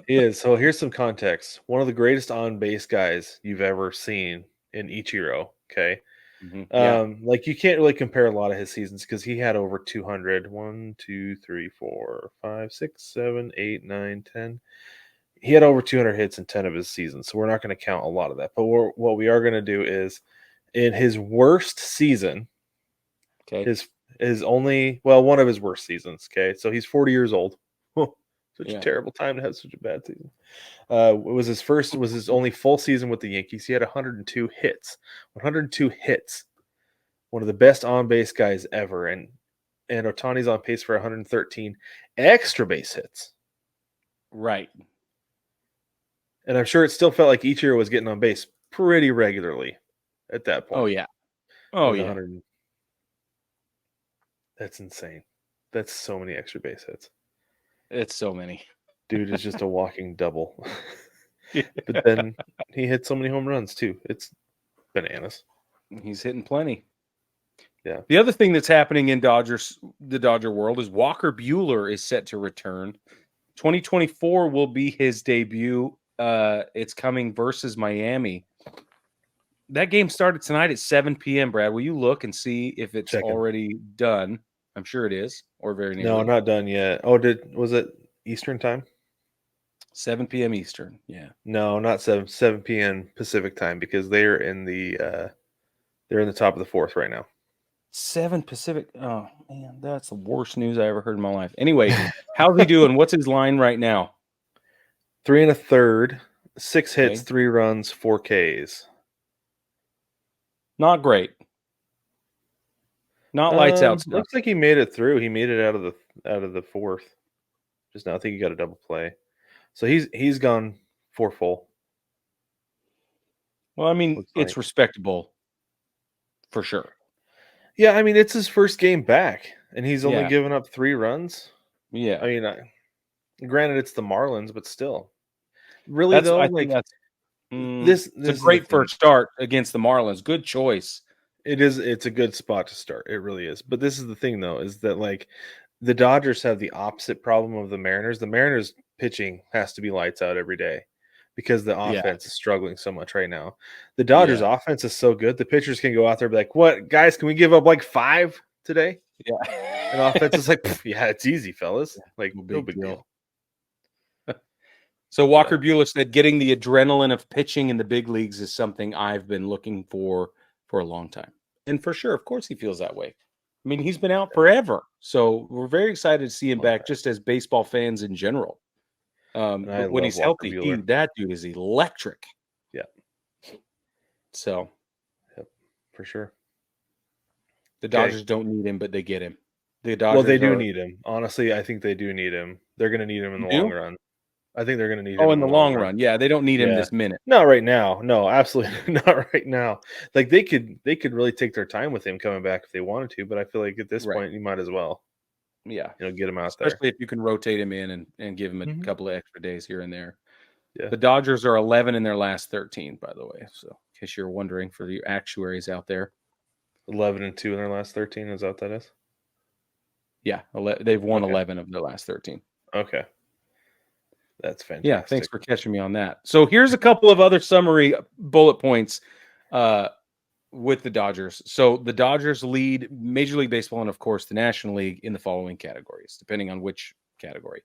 He is. So here's some context. One of the greatest on-base guys you've ever seen in Ichiro, okay? Mm-hmm. Like you can't really compare a lot of his seasons because he had over 200. 1, 2, 3, 4, 5, 6, 7, 8, 9, 10. He had over 200 hits in 10 of his seasons, so we're not going to count a lot of that. But what we are going to do is in his worst season, one of his worst seasons. Okay, so he's 40 years old. Such a terrible time to have such a bad season. It was his only full season with the Yankees. He had 102 hits. 102 hits. One of the best on-base guys ever, and Ohtani's on pace for 113 extra base hits. Right. And I'm sure it still felt like Ichiro was getting on base pretty regularly at that point. Oh yeah. Oh yeah. That's insane. That's so many extra base hits. It's so many. Dude is just a walking double. But then he hit so many home runs too. It's bananas. He's hitting plenty. Yeah. The other thing that's happening in the Dodger world is Walker Buehler is set to return. 2024 will be his debut. It's coming versus Miami. That game started tonight at 7 p.m., Brad. Will you look and see if it's already done? I'm sure it is, or very nearly. No, not done yet. Oh, was it Eastern time? 7 p.m. Eastern, yeah. No, not 7 p.m. Pacific time because they're in the top of the 4th right now. 7 Pacific. Oh, man, that's the worst news I ever heard in my life. Anyway, how's he doing? What's his line right now? 3 1/3, 6 hits, 3 runs, 4 Ks. Not great. Not lights out stuff. Looks like he made it through. He made it out of the 4th. Just now, I think he got a double play. So he's gone 4 full. Well, I mean, it's respectable for sure. Yeah, I mean, it's his first game back, and he's only given up 3 runs. Yeah. I mean, granted, it's the Marlins, but still. Really, though, I think that's this is a great first start against the Marlins. Good choice. It is. It's a good spot to start. It really is. But this is the thing, though, is that like the Dodgers have the opposite problem of the Mariners. The Mariners pitching has to be lights out every day because the offense is struggling so much right now. The Dodgers offense is so good. The pitchers can go out there and be like, "What, guys? Can we give up like 5 today?" Yeah. And offense is like, "Yeah, it's easy, fellas. Like, no big deal." So Walker Buehler said getting the adrenaline of pitching in the big leagues is something I've been looking for a long time. And for sure, of course he feels that way. I mean, he's been out forever. So we're very excited to see him back just as baseball fans in general. But when he's healthy, that dude is electric. Yeah. So. Yep, for sure. The Dodgers don't need him, but they get him. They do need him. Honestly, I think they do need him. They're going to need him in the long run. I think they're going to need him in the long run. Yeah, they don't need him this minute. Not right now. No, absolutely not right now. Like they could really take their time with him coming back if they wanted to, but I feel like at this point you might as well. Yeah. Get him out Especially if you can rotate him in and give him a couple of extra days here and there. Yeah. The Dodgers are 11 in their last 13, by the way. So in case you're wondering for the actuaries out there. 11-2 in their last 13, is that what that is? Yeah, they've won 11 of their last 13. Okay. That's fantastic. Yeah, thanks for catching me on that. So here's a couple of other summary bullet points with the Dodgers. So the Dodgers lead Major League Baseball and, of course, the National League in the following categories, depending on which category.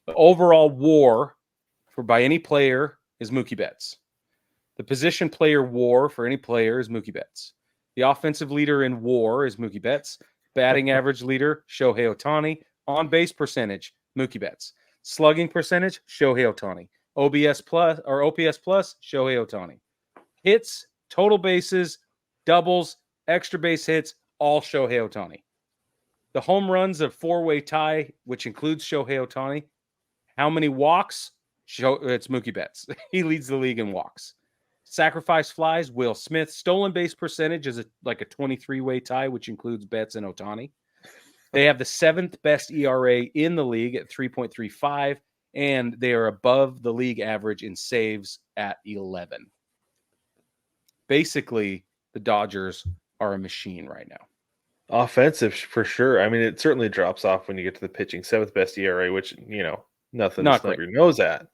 The overall WAR by any player is Mookie Betts. The position player WAR for any player is Mookie Betts. The offensive leader in WAR is Mookie Betts. Batting average leader, Shohei Ohtani. On-base percentage, Mookie Betts. Slugging percentage, Shohei Ohtani. OPS plus, Shohei Ohtani. Hits, total bases, doubles, extra base hits, all Shohei Ohtani. The home runs of four-way tie, which includes Shohei Ohtani. How many walks? It's Mookie Betts. He leads the league in walks. Sacrifice flies, Will Smith. Stolen base percentage is like a 23-way tie, which includes Betts and Ohtani. They have the 7th best ERA in the league at 3.35, and they are above the league average in saves at 11. Basically, the Dodgers are a machine right now. Offensive, for sure. I mean, it certainly drops off when you get to the pitching. 7th best ERA, which, nothing to snub your nose at.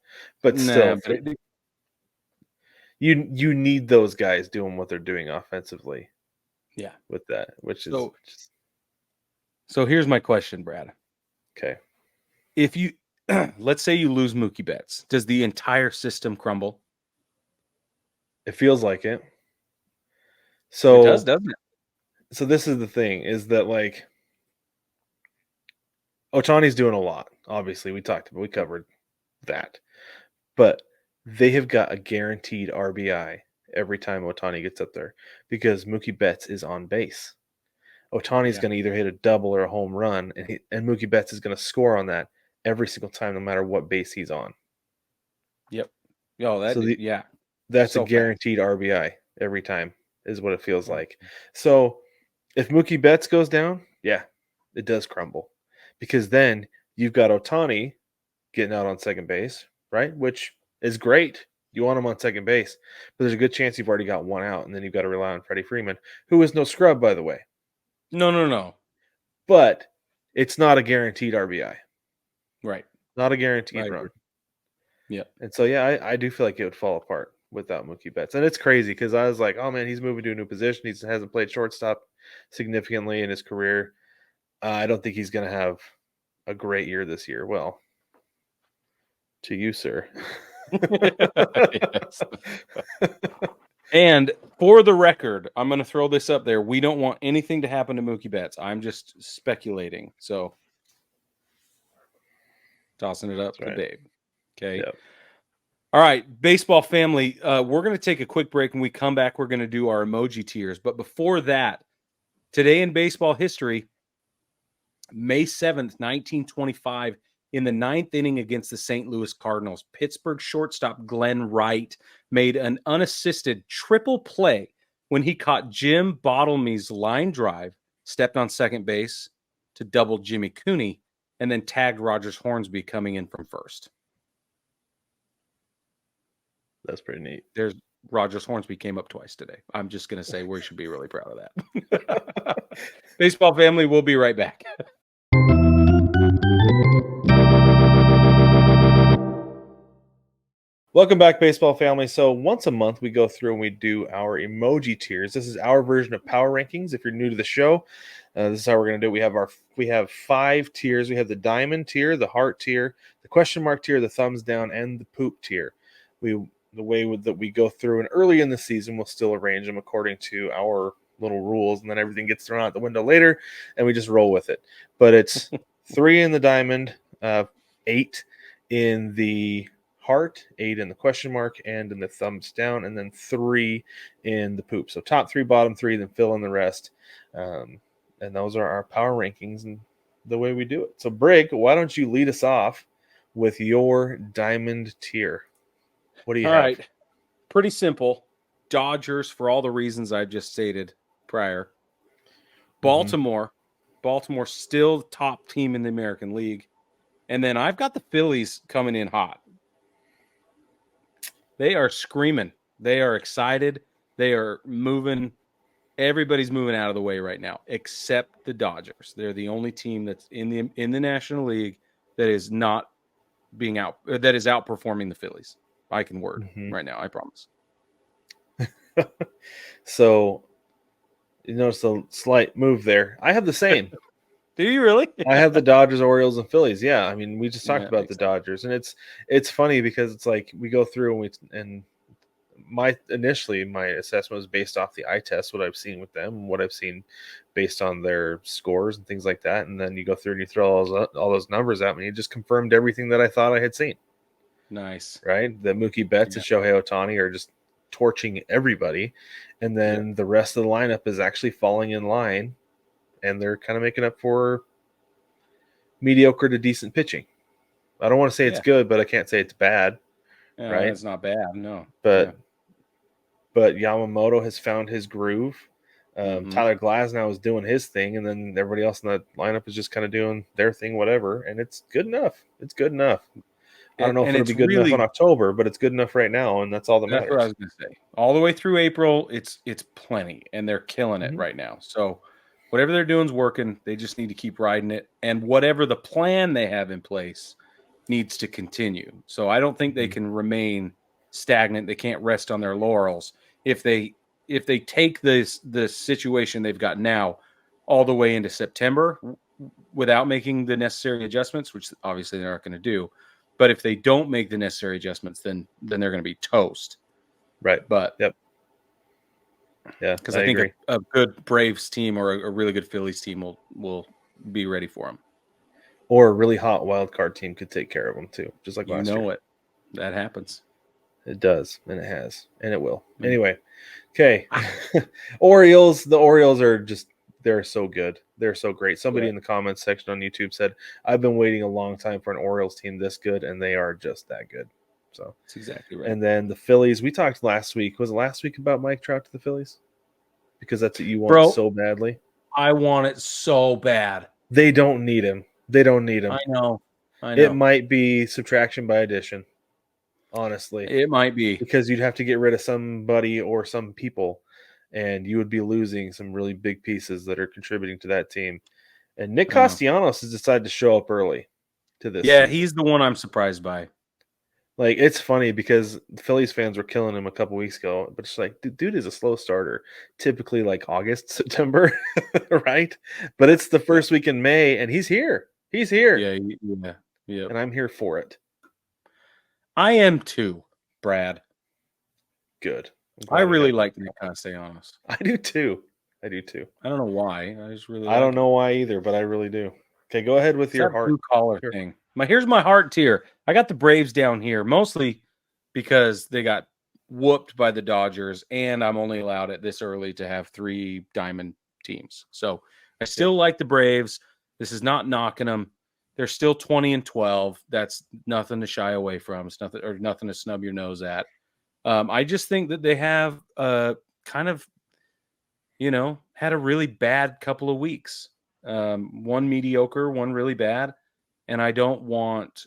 But still, you need those guys doing what they're doing offensively. Yeah. With that, which is... So here's my question, Brad. Okay. If you, let's say you lose Mookie Betts, does the entire system crumble? It feels like it. So it does, doesn't it? So this is the thing, is that like Ohtani's doing a lot. Obviously, we covered that. But they have got a guaranteed RBI every time Ohtani gets up there because Mookie Betts is on base. Ohtani's going to either hit a double or a home run, and Mookie Betts is going to score on that every single time, no matter what base he's on. Yep. That's so a guaranteed RBI every time is what it feels like. So if Mookie Betts goes down, it does crumble because then you've got Ohtani getting out on second base, right? Which is great. You want him on second base, but there's a good chance you've already got one out, and then you've got to rely on Freddie Freeman, who is no scrub, by the way. No. But it's not a guaranteed RBI. Right. Not a guaranteed run. Yeah. And so, I do feel like it would fall apart without Mookie Betts. And it's crazy because I was like, oh, man, he's moving to a new position. He hasn't played shortstop significantly in his career. I don't think he's going to have a great year this year. Well, to you, sir. And for the record, I'm going to throw this up there. We don't want anything to happen to Mookie Betts. I'm just speculating. So tossing it up to Dave. Okay. Yep. All right, baseball family, we're going to take a quick break. When we come back, we're going to do our emoji tiers. But before that, today in baseball history, May 7th, 1925, in the 9th inning against the St. Louis Cardinals, Pittsburgh shortstop Glenn Wright made an unassisted triple play when he caught Jim Bottlemy's line drive, stepped on second base to double Jimmy Cooney, and then tagged Rogers Hornsby coming in from first. That's pretty neat. There's Rogers Hornsby came up twice today. I'm just going to say we should be really proud of that. Baseball family, we'll be right back. Welcome back, baseball family. So once a month, we go through and we do our emoji tiers. This is our version of power rankings. If you're new to the show, this is how we're going to do it. We have 5 tiers. We have the diamond tier, the heart tier, the question mark tier, the thumbs down, and the poop tier. The way that we go through, and early in the season, we'll still arrange them according to our little rules, and then everything gets thrown out the window later, and we just roll with it. But it's 3 in the diamond, 8 in the heart, 8 in the question mark, and in the thumbs down, and then 3 in the poop. So top 3, bottom 3, then fill in the rest. And those are our power rankings and the way we do it. So Brig, why don't you lead us off with your diamond tier? What do you have? All right. Pretty simple. Dodgers for all the reasons I just stated prior. Baltimore. Baltimore still the top team in the American League. And then I've got the Phillies coming in hot. They are screaming. They are excited. They are moving. Everybody's moving out of the way right now, except the Dodgers. They're the only team that's in the National League that is not being that is outperforming the Phillies. I can word right now. I promise. So, you notice a slight move there. I have the same. Do you really? I have the Dodgers, Orioles, and Phillies. Yeah, I mean, we just talked about the Dodgers, and it's funny because it's like we go through and my assessment was based off the eye test, what I've seen with them, what I've seen based on their scores and things like that, and then you go through and you throw all those numbers at me. It just confirmed everything that I thought I had seen. Nice, right? The Mookie Betts and Shohei Ohtani are just torching everybody, and then the rest of the lineup is actually falling in line, and they're kind of making up for mediocre to decent pitching. I don't want to say it's good, but I can't say it's bad. Right? It's not bad, no. But Yamamoto has found his groove. Tyler Glasnow is doing his thing, and then everybody else in the lineup is just kind of doing their thing, whatever, and it's good enough. It's good enough. I don't know if it'll be good enough in October, but it's good enough right now, and that's all that matters. That's what I was going to say. All the way through April, it's plenty, and they're killing it right now. So whatever they're doing is working. They just need to keep riding it, and whatever the plan they have in place needs to continue. So I don't think they can remain stagnant. They can't rest on their laurels. If they take the situation they've got now all the way into September without making the necessary adjustments, which obviously they're not going to do. But if they don't make the necessary adjustments, then they're going to be toast. Right. But yeah, because I think a good Braves team or a really good Phillies team will be ready for them. Or a really hot wild card team could take care of them too, just like last year. That happens. It does, and it has, and it will. Anyway, okay. Orioles. The Orioles are they're so good. They're so great. Somebody in the comments section on YouTube said, I've been waiting a long time for an Orioles team this good, and they are just that good. So that's exactly right. And then the Phillies, we talked last week. Was it last week about Mike Trout to the Phillies? Because that's what you want so badly. I want it so bad. They don't need him. I know. It might be subtraction by addition. Honestly. It might be. Because you'd have to get rid of somebody or some people, and you would be losing some really big pieces that are contributing to that team. And Nick Castellanos has decided to show up early to this. Yeah, he's the one I'm surprised by. Like, it's funny because the Phillies fans were killing him a couple weeks ago, but it's like, dude is a slow starter. Typically like August, September, right? But it's the first week in May, and he's here. He's here. Yeah. And I'm here for it. I am too, Brad. Good. I really like Nick Castellanos. I do too. I don't know why. I don't know why either, but I really do. Okay, go ahead with your heart. Blue collar thing. Here's my heart tier. I got the Braves down here, mostly because they got whooped by the Dodgers, and I'm only allowed at this early to have 3 diamond teams. So I still like the Braves. This is not knocking them. They're still 20-12. That's nothing to shy away from. It's nothing to snub your nose at. I just think that they have kind of, had a really bad couple of weeks. One mediocre, one really bad. And I don't want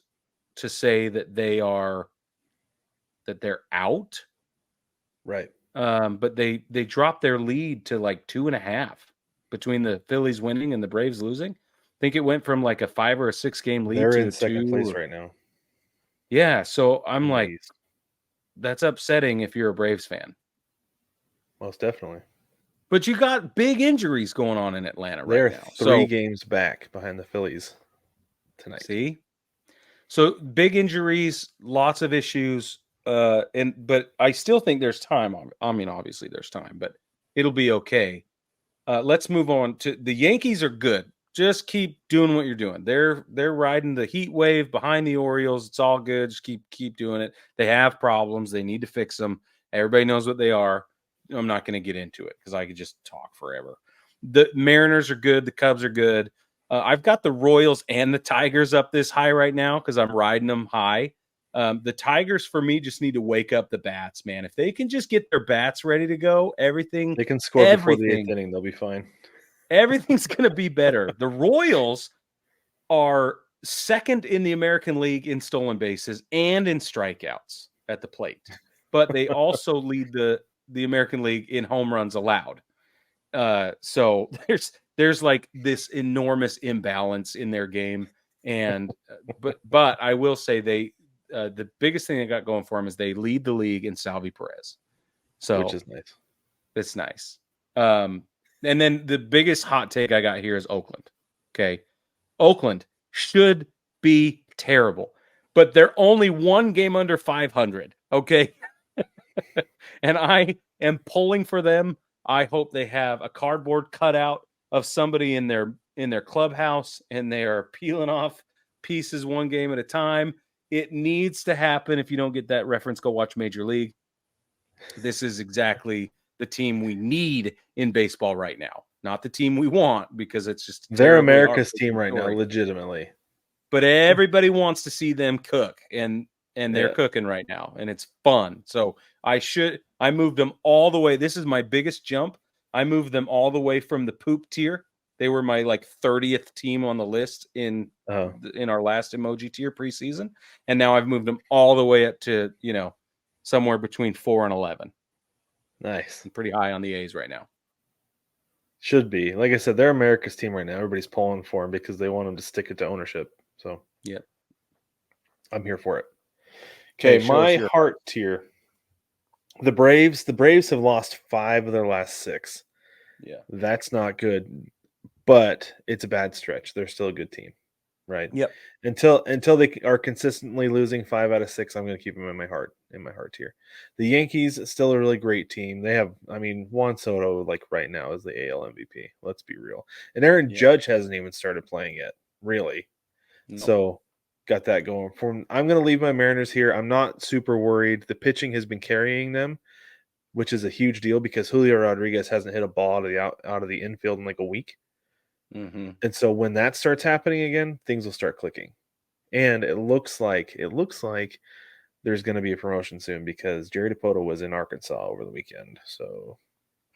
to say that they're out. Right. But they dropped their lead to like 2.5 between the Phillies winning and the Braves losing. I think it went from like a 5 or a 6 game lead. They're in second place right now. Yeah. So I'm like, that's upsetting if you're a Braves fan. Most definitely. But you got big injuries going on in Atlanta They're right now. three games back behind the Phillies tonight. See? So big injuries, lots of issues, but I still think there's time. I mean, obviously there's time, but it'll be okay. Let's move on to the Yankees. Are good. Just keep doing what you're doing. They're riding the heat wave behind the Orioles. It's all good. Just keep doing it. They have problems. They need to fix them. Everybody knows what they are. I'm not going to get into it because I could just talk forever. The Mariners are good. The Cubs are good. I've got the Royals and the Tigers up this high right now because I'm riding them high. The Tigers, for me, just need to wake up the bats, man. If they can just get their bats ready to go, everything. They can score before the 8th inning. They'll be fine. Everything's going to be better. The Royals are second in the American League in stolen bases and in strikeouts at the plate, but they also lead the American League in home runs allowed. So there's like this enormous imbalance in their game, and but I will say the biggest thing they got going for them is they lead the league in Salvi Perez, so which is nice. It's nice. And then the biggest hot take I got here is Oakland. Okay, Oakland should be terrible, but they're only one game under 500. Okay, and I am pulling for them. I hope they have a cardboard cutout of somebody in their clubhouse, and they are peeling off pieces one game at a time. It needs to happen. If you don't get that reference, go watch Major League. This is exactly the team we need in baseball right now. Not the team we want, because it's just they're America's team right now, legitimately. But everybody wants to see them cook, and they're cooking right now, and it's fun. So I moved them all the way. This is my biggest jump. I moved them all the way from the poop tier. They were my 30th team on the list in our last emoji tier preseason, and now I've moved them all the way up to somewhere between 4 and 11. Nice. I'm pretty high on the A's right now. Should be. Like I said, they're America's team right now. Everybody's pulling for them because they want them to stick it to ownership. So yeah, I'm here for it. Okay, my heart tier. The Braves have lost 5 of their last 6. Yeah. That's not good, but it's a bad stretch. They're still a good team, right? Yep. Until they are consistently losing 5 out of 6, I'm going to keep them in my heart tier. The Yankees, still a really great team. They have, Juan Soto, right now, is the AL MVP. Let's be real. And Aaron Judge hasn't even started playing yet, really. No. So got that going for them. I'm going to leave my Mariners here. I'm not super worried. The pitching has been carrying them, which is a huge deal because Julio Rodriguez hasn't hit a ball out of the infield in a week. Mm-hmm. And so when that starts happening again, things will start clicking. And it looks like there's going to be a promotion soon because Jerry DiPoto was in Arkansas over the weekend. So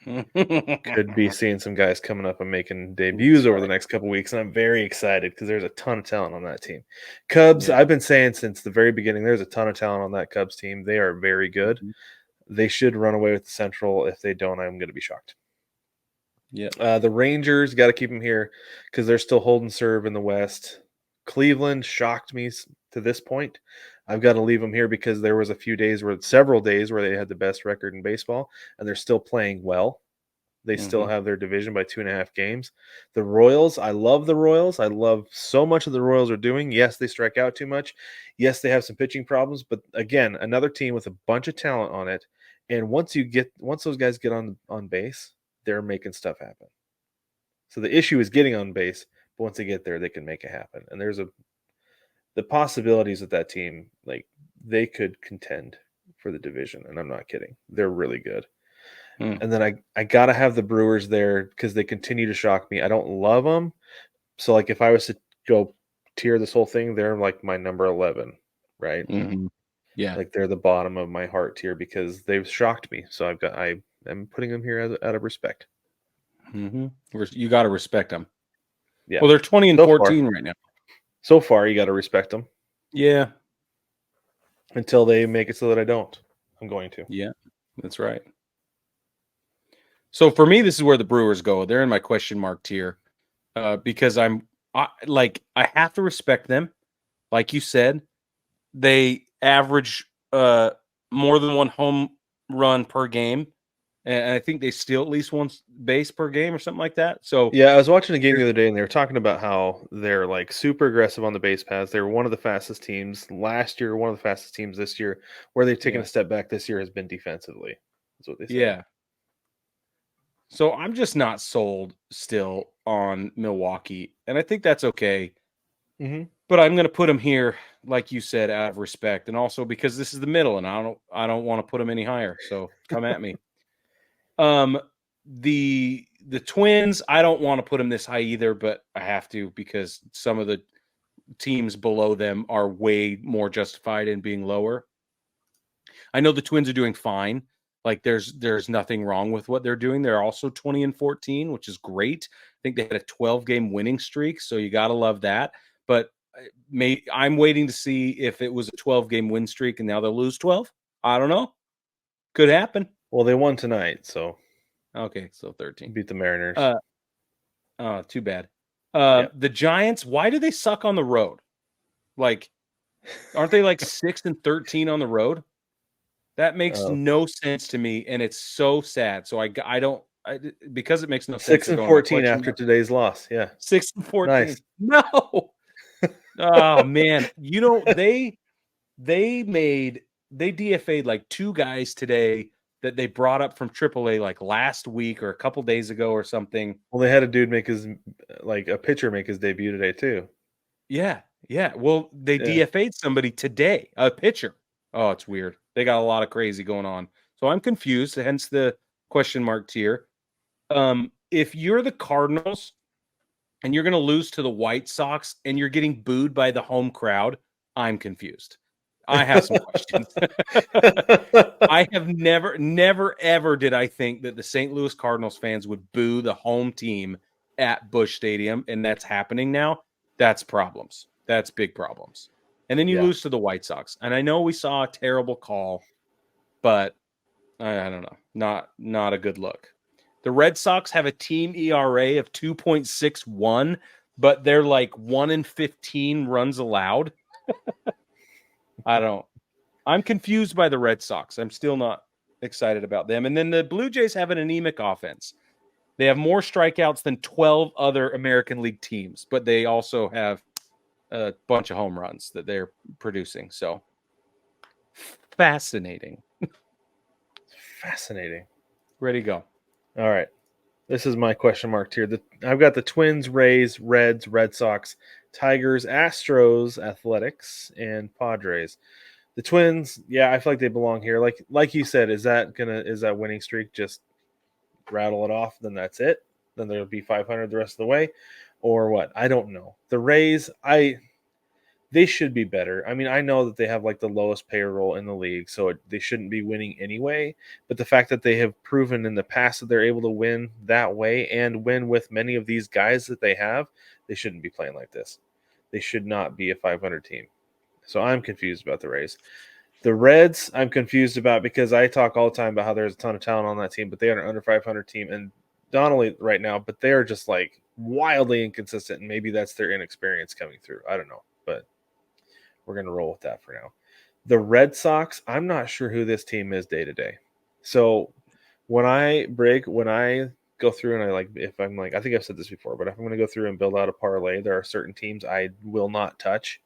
could be seeing some guys coming up and making debuts over the next couple of weeks. And I'm very excited because there's a ton of talent on that team. Cubs, I've been saying since the very beginning, there's a ton of talent on that Cubs team. They are very good. Mm-hmm. They should run away with the Central. If they don't, I'm going to be shocked. Yeah. The Rangers, got to keep them here because they're still holding serve in the West. Cleveland shocked me to this point. I've got to leave them here because there was several days where they had the best record in baseball, and they're still playing well. They still have their division by 2.5 games. The Royals, I love the Royals. I love so much of the Royals are doing. Yes, they strike out too much. Yes, they have some pitching problems, but again, another team with a bunch of talent on it. And once those guys get on base, they're making stuff happen. So the issue is getting on base, but once they get there, they can make it happen. And there's the possibilities of that team, they could contend for the division, and I'm not kidding. They're really good. And then I got to have the Brewers there because they continue to shock me. I don't love them. So, if I was to go tier this whole thing, they're my number 11, right? Mm-hmm. Yeah. They're the bottom of my heart tier because they've shocked me. So I'm putting them here out of respect. Mm-hmm. You got to respect them. Yeah. Well, they're 20 and 14 right now. So far, you got to respect them. Yeah. Until they make it so that I don't. I'm going to. Yeah, that's right. So for me, this is where the Brewers go. They're in my question mark tier because I have to respect them. Like you said, they average more than one home run per game. And I think they steal at least one base per game or something like that. So yeah, I was watching a game the other day, and they were talking about how they're like super aggressive on the base paths. They were one of the fastest teams last year, one of the fastest teams this year. Where they've taken a step back this year has been defensively. That's what they said. Yeah. So I'm just not sold still on Milwaukee, and I think that's okay. Mm-hmm. But I'm going to put them here, like you said, out of respect, and also because this is the middle, and I don't want to put them any higher. So come at me. The Twins, I don't want to put them this high either, but I have to because some of the teams below them are way more justified in being lower. I know the Twins are doing fine. Like there's nothing wrong with what they're doing. They're also 20-14, which is great. I think they had a 12-game winning streak, so you got to love that. But I'm waiting to see if it was a 12-game win streak and now they'll lose 12. I don't know. Could happen. Well, they won tonight, so okay, so 13. Beat the Mariners. Too bad. The Giants, why do they suck on the road? Like, aren't they like 6-13 on the road? That makes no sense to me, and it's so sad. So because it makes no sense. 6-14 after today's loss. Yeah, 6-14. Nice. No. Oh man, they DFA'd like two guys today that they brought up from AAA like last week or a couple days ago or something. Well, they had a dude a pitcher make his debut today too. Yeah. Well, they DFA'd somebody today, a pitcher. Oh, it's weird. They got a lot of crazy going on. So I'm confused, hence the question mark tier. If you're the Cardinals and you're going to lose to the White Sox and you're getting booed by the home crowd, I'm confused. I have some questions. I have never, ever did I think that the St. Louis Cardinals fans would boo the home team at Busch Stadium, and that's happening now. That's problems. That's big problems. And then you lose to the White Sox. And I know we saw a terrible call, but I don't know. Not a good look. The Red Sox have a team ERA of 2.61, but they're like 1-15 runs allowed. I'm confused by the Red Sox. I'm still not excited about them. And then the Blue Jays have an anemic offense. They have more strikeouts than 12 other American League teams, but they also have a bunch of home runs that they're producing. So fascinating. Fascinating. Ready to go. All right. This is my question mark tier. I've got the Twins, Rays, Reds, Red Sox, Tigers, Astros, Athletics, and Padres. The Twins, I feel like they belong here. Like you said, is that winning streak just rattle it off? Then that's it. Then there'll be 500 the rest of the way, or what? I don't know. The Rays, they should be better. I mean, I know that they have like the lowest payroll in the league, so they shouldn't be winning anyway. But the fact that they have proven in the past that they're able to win that way and win with many of these guys that they have, they shouldn't be playing like this. They should not be a 500 team. So I'm confused about the Rays. The Reds, I'm confused about because I talk all the time about how there's a ton of talent on that team, but they are an under 500 team. And not only right now, but they're just like wildly inconsistent. And maybe that's their inexperience coming through. I don't know, but we're going to roll with that for now. The Red Sox, I'm not sure who this team is day to day. So when I go through and I think I've said this before, but if I'm going to go through and build out a parlay, there are certain teams I will not touch.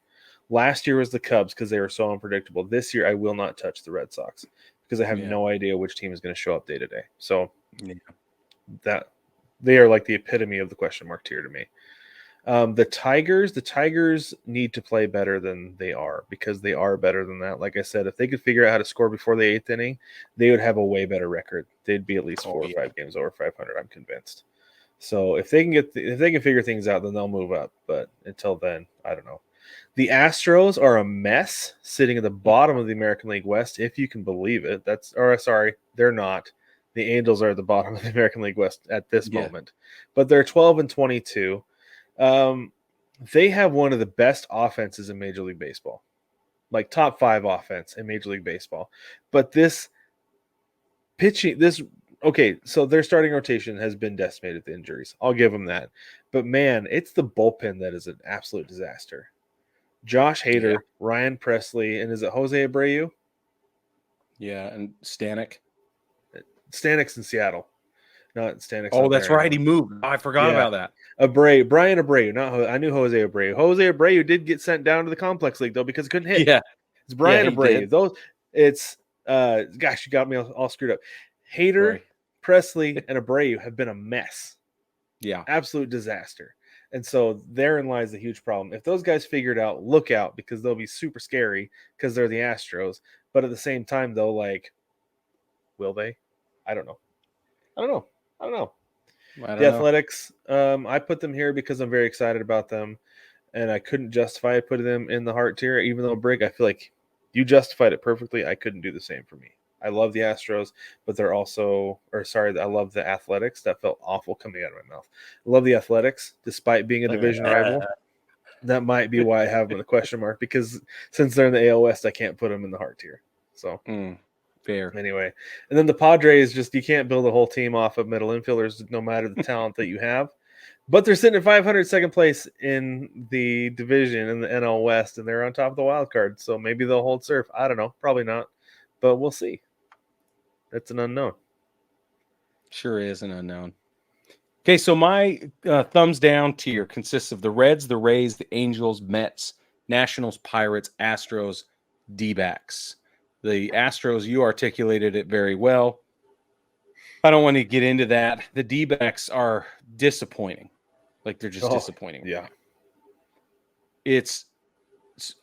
Last year was the Cubs because they were so unpredictable. This year, I will not touch the Red Sox because I have no idea which team is going to show up day to day. So that they are like the epitome of the question mark tier to me. The Tigers need to play better than they are because they are better than that. Like I said, if they could figure out how to score before the 8th inning, they would have a way better record. They'd be at least 4 or 5 games over 500. I'm convinced. So if they can figure things out, then they'll move up. But until then, I don't know. The Astros are a mess, sitting at the bottom of the American League West, if you can believe it. They're not. The Angels are at the bottom of the American League West at this moment, but they're 12-22. They have one of the best offenses in Major League Baseball, like top 5 offense in Major League Baseball. But this pitching, so their starting rotation has been decimated with injuries. I'll give them that. But man, it's the bullpen that is an absolute disaster. Josh Hader, Ryan Presley, and is it Jose Abreu? Yeah, and Stanek. Stanek's in Seattle. Not Stanek's. Oh, that's right. He moved. I forgot about that. Brian Abreu. I knew Jose Abreu. Jose Abreu did get sent down to the complex league though because he couldn't hit. Yeah, it's Brian Abreu. Did. Those. It's gosh, you got me all screwed up. Hader, Presley, and Abreu have been a mess. Yeah, absolute disaster. And so therein lies the huge problem. If those guys figure it out, look out because they'll be super scary because they're the Astros. But at the same time, though, like, will they? I don't know. The Athletics, I put them here because I'm very excited about them, and I couldn't justify putting them in the heart tier. Even though Brig, I feel like you justified it perfectly. I couldn't do the same for me. I love the Astros, but they're also, I love the Athletics. That felt awful coming out of my mouth. I love the Athletics, despite being a division rival. That might be why I have them in the question mark, because since they're in the AL West, I can't put them in the heart tier. So, fair. Anyway, and then the Padres, just you can't build a whole team off of middle infielders, no matter the talent that you have. But they're sitting at 500 second place in the division in the NL West, and they're on top of the wild card. So maybe they'll hold serve. I don't know. Probably not. But we'll see. That's an unknown. Sure is an unknown. Okay, so my thumbs down tier consists of the Reds, the Rays, the Angels, Mets, Nationals, Pirates, Astros, D-backs. The Astros, you articulated it very well. I don't want to get into that. The D-backs are disappointing. Like, they're just disappointing. Yeah.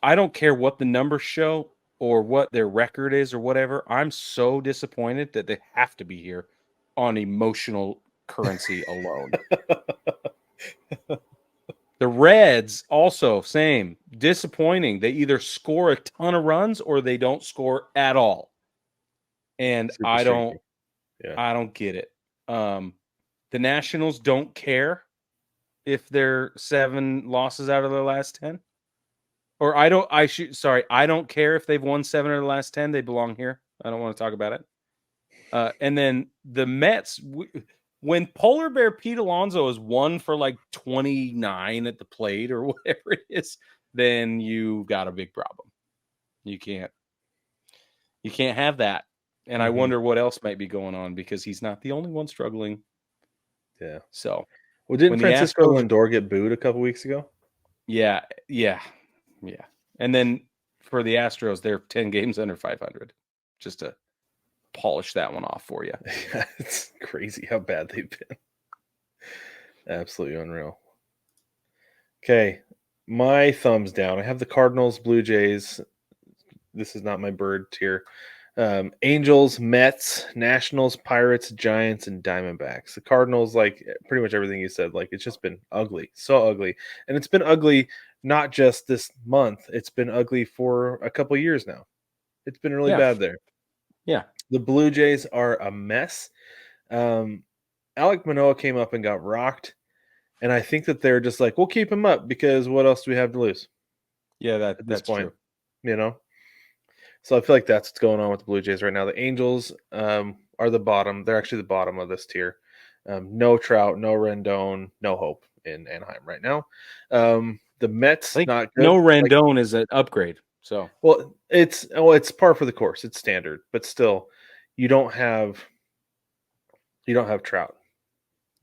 I don't care what the numbers show or what their record is or whatever. I'm so disappointed that they have to be here on emotional currency alone. The Reds also same, disappointing. They either score a ton of runs or they don't score at all. And I don't get it. The Nationals don't care if they're 7 losses out of their last 10. Or I don't care if they've won 7 of the last 10. They belong here. I don't want to talk about it. And then the Mets, when Polar Bear Pete Alonso is 1 for like 29 at the plate or whatever it is, then you got a big problem. You can't have that. And I wonder what else might be going on because he's not the only one struggling. Yeah. So, well, didn't Francisco Lindor get booed a couple weeks ago? Yeah. And then for the Astros, they're 10 games under 500. Just to polish that one off for you. Yeah, it's crazy how bad they've been. Absolutely unreal. Okay, my thumbs down. I have the Cardinals, Blue Jays. This is not my bird tier. Angels, Mets, Nationals, Pirates, Giants, and Diamondbacks. The Cardinals, like pretty much everything you said, like it's just been ugly, so ugly. And it's been ugly not just this month. It's been ugly for a couple years now. It's been really bad there. Yeah. The Blue Jays are a mess. Alek Manoah came up and got rocked. And I think that they're just like, we'll keep him up because what else do we have to lose? Yeah, at this point, true. You know? So I feel like that's what's going on with the Blue Jays right now. The Angels are the bottom. They're actually the bottom of this tier. No Trout, no Rendon, no hope in Anaheim right now. The Mets, not good. No Rendon is an upgrade. So it's par for the course. It's standard, but still, you don't have Trout.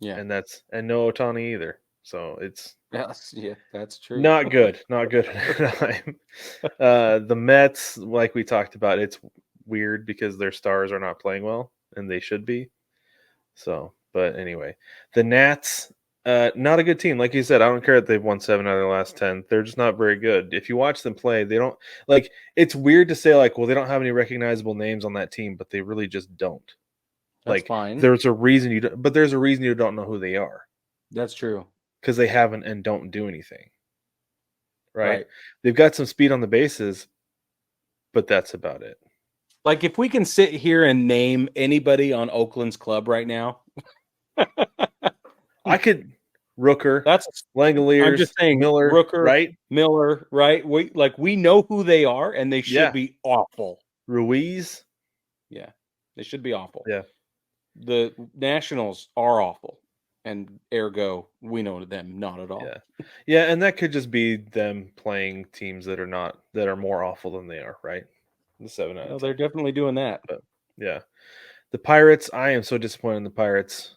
Yeah, and no Ohtani either. So it's that's true. Not good. The Mets, like we talked about, it's weird because their stars are not playing well, and they should be. So, but anyway, the Nats, not a good team. Like you said, I don't care that they've won 7 out of their last 10. They're just not very good. If you watch them play, they don't like. It's weird to say like, well, they don't have any recognizable names on that team, but they really just don't. That's fine. There's a reason you don't know who they are. That's true. Because they haven't and don't do anything. Right? They've got some speed on the bases, but that's about it. Like if we can sit here and name anybody on Oakland's club right now. I could Rooker. That's Langoliers. I'm just saying Miller, Rooker, right? Miller, right? We know who they are and they should be awful. Ruiz. Yeah. They should be awful. Yeah. The Nationals are awful, and ergo, we know them not at all. Yeah, and that could just be them playing teams that are more awful than they are, right? The 7 out of 10. They're definitely doing that. But, yeah. The Pirates, I am so disappointed in the Pirates.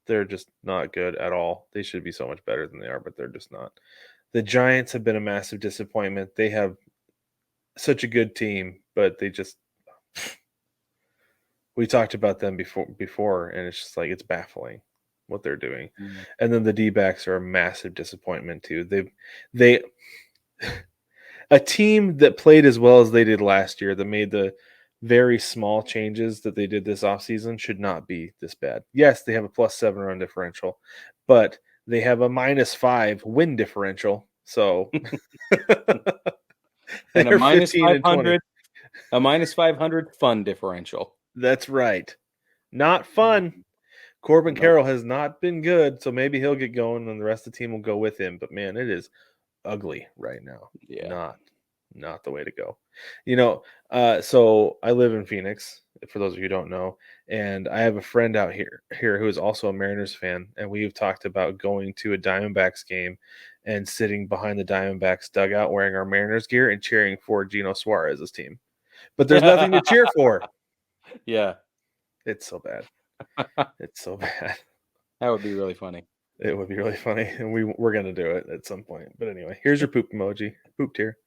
They're just not good at all. They should be so much better than they are, but they're just not. The Giants have been a massive disappointment. They have such a good team, but they just we talked about them before, and it's just like it's baffling what they're doing. Mm. And then the D-backs are a massive disappointment too. They a team that played as well as they did last year, that made the very small changes that they did this offseason, should not be this bad. Yes, they have a +7 run differential, but they have a -5 win differential. So and a -500, and a -500 fun differential. That's right. Not fun. Corbin Nope. Carroll has not been good, so maybe he'll get going and the rest of the team will go with him. But man, it is ugly right now. Yeah. Not the way to go. So I live in Phoenix, for those of you who don't know, and I have a friend out here who is also a Mariners fan, and we've talked about going to a Diamondbacks game and sitting behind the Diamondbacks dugout wearing our Mariners gear and cheering for Geno Suarez's team. But there's nothing to cheer for. Yeah. It's so bad. It's so bad. That would be really funny. It would be really funny, and we're going to do it at some point. But anyway, here's your poop emoji. Poop tier.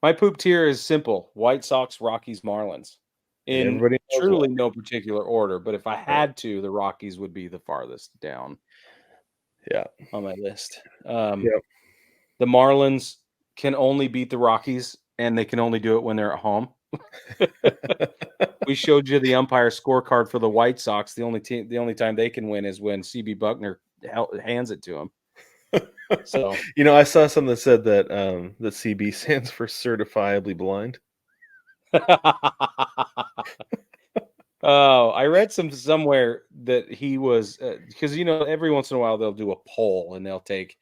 My poop tier is simple: White Sox, Rockies, Marlins. In truly no particular order, but if I had to, the Rockies would be the farthest down. Yeah, on my list. The Marlins can only beat the Rockies, and they can only do it when they're at home. We showed you the umpire scorecard for the White Sox. The only time they can win is when CB Bucknor hands it to them. So I saw something that said that the CB stands for certifiably blind. Oh, I read somewhere that he was because every once in a while they'll do a poll and they'll take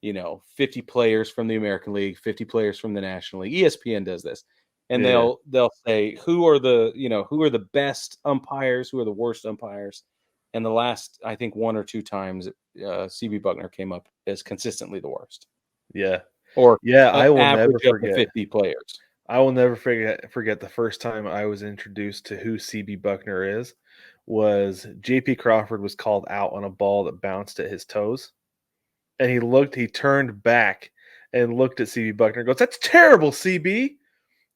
50 players from the American League, 50 players from the National League. ESPN does this, and they'll say who are the best umpires, who are the worst umpires. And the last, I think, 1 or 2 times, CB Bucknor came up as consistently the worst. Yeah. I will never forget 50 players. I will never forget the first time I was introduced to who CB Bucknor is. Was JP Crawford was called out on a ball that bounced at his toes, and he turned back and looked at CB Bucknor and goes, "That's terrible, CB,"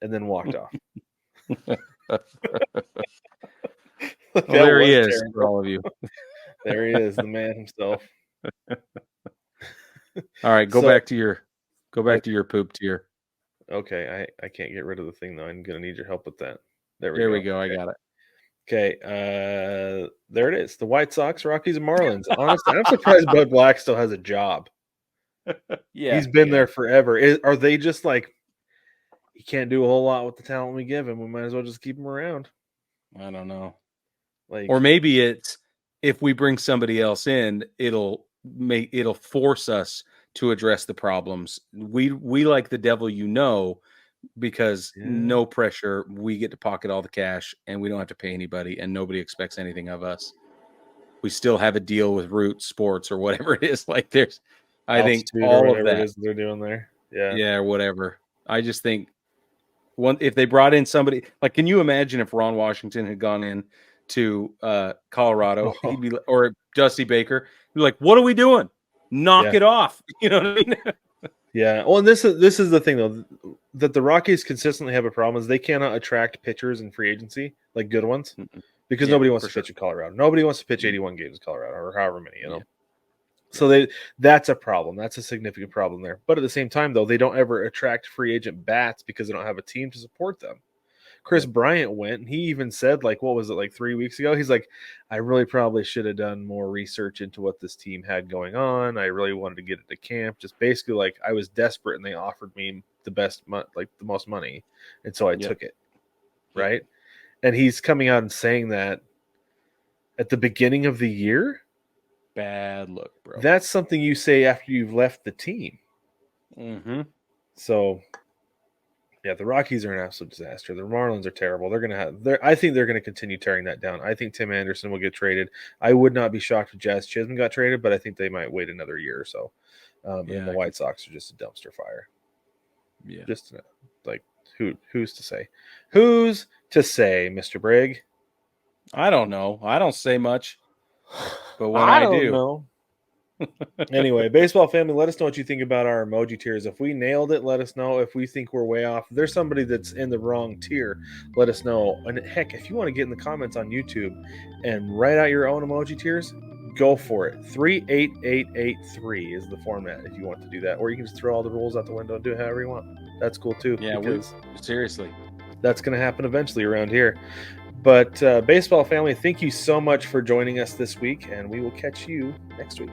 and then walked off. Well, there he is for all of you. There he is, the man himself. All right, go back to your poop tier. Okay, I can't get rid of the thing though. I'm gonna need your help with that. There we go. I got it. Okay, there it is. The White Sox, Rockies, and Marlins. Honestly, I'm surprised Bud Black still has a job. Yeah, he's been there forever. Are they just like, he can't do a whole lot with the talent we give him? We might as well just keep him around. I don't know. Or maybe it's, if we bring somebody else in, it'll force us to address the problems. We like the devil, because no pressure. We get to pocket all the cash, and we don't have to pay anybody, and nobody expects anything of us. We still have a deal with Root Sports or whatever it is. Like there's, I think all of that it is they're doing there. Yeah, whatever. I just think if they brought in somebody, like, can you imagine if Ron Washington had gone in to Colorado, he'd be, or Dusty Baker, he'd be like, "What are we doing? Knock it off." You know what I mean? Yeah. Well, and this is the thing though, that the Rockies consistently have a problem is they cannot attract pitchers in free agency, like good ones, because nobody wants to pitch in Colorado. Nobody wants to pitch 81 games in Colorado or however many, So that's a problem. That's a significant problem there. But at the same time, though, they don't ever attract free agent bats because they don't have a team to support them. Chris Bryant went, and he even said, like, what was it, like 3 weeks ago? He's like, I really probably should have done more research into what this team had going on. I really wanted to get it to camp. Just basically, like, I was desperate, and they offered me the most money, and so I took it, right? And he's coming out and saying that at the beginning of the year. Bad look, bro. That's something you say after you've left the team. Mm-hmm. So, yeah, the Rockies are an absolute disaster. The Marlins are terrible. I think they're going to continue tearing that down. I think Tim Anderson will get traded. I would not be shocked if Jazz Chisholm got traded, but I think they might wait another year or so. And the White Sox are just a dumpster fire. Yeah. Just like Who's to say? Who's to say, Mr. Brig? I don't know. I don't say much, but when I I don't do, know. Anyway, baseball family, let us know what you think about our emoji tiers. If we nailed it, let us know. If we think we're way off, if there's somebody that's in the wrong tier, let us know. And heck, if you want to get in the comments on YouTube and write out your own emoji tiers, go for it. 38883 is the format if you want to do that. Or you can just throw all the rules out the window and do it however you want. That's cool too. yeah, seriously. That's going to happen eventually around here. But baseball family, thank you so much for joining us this week, and we will catch you next week.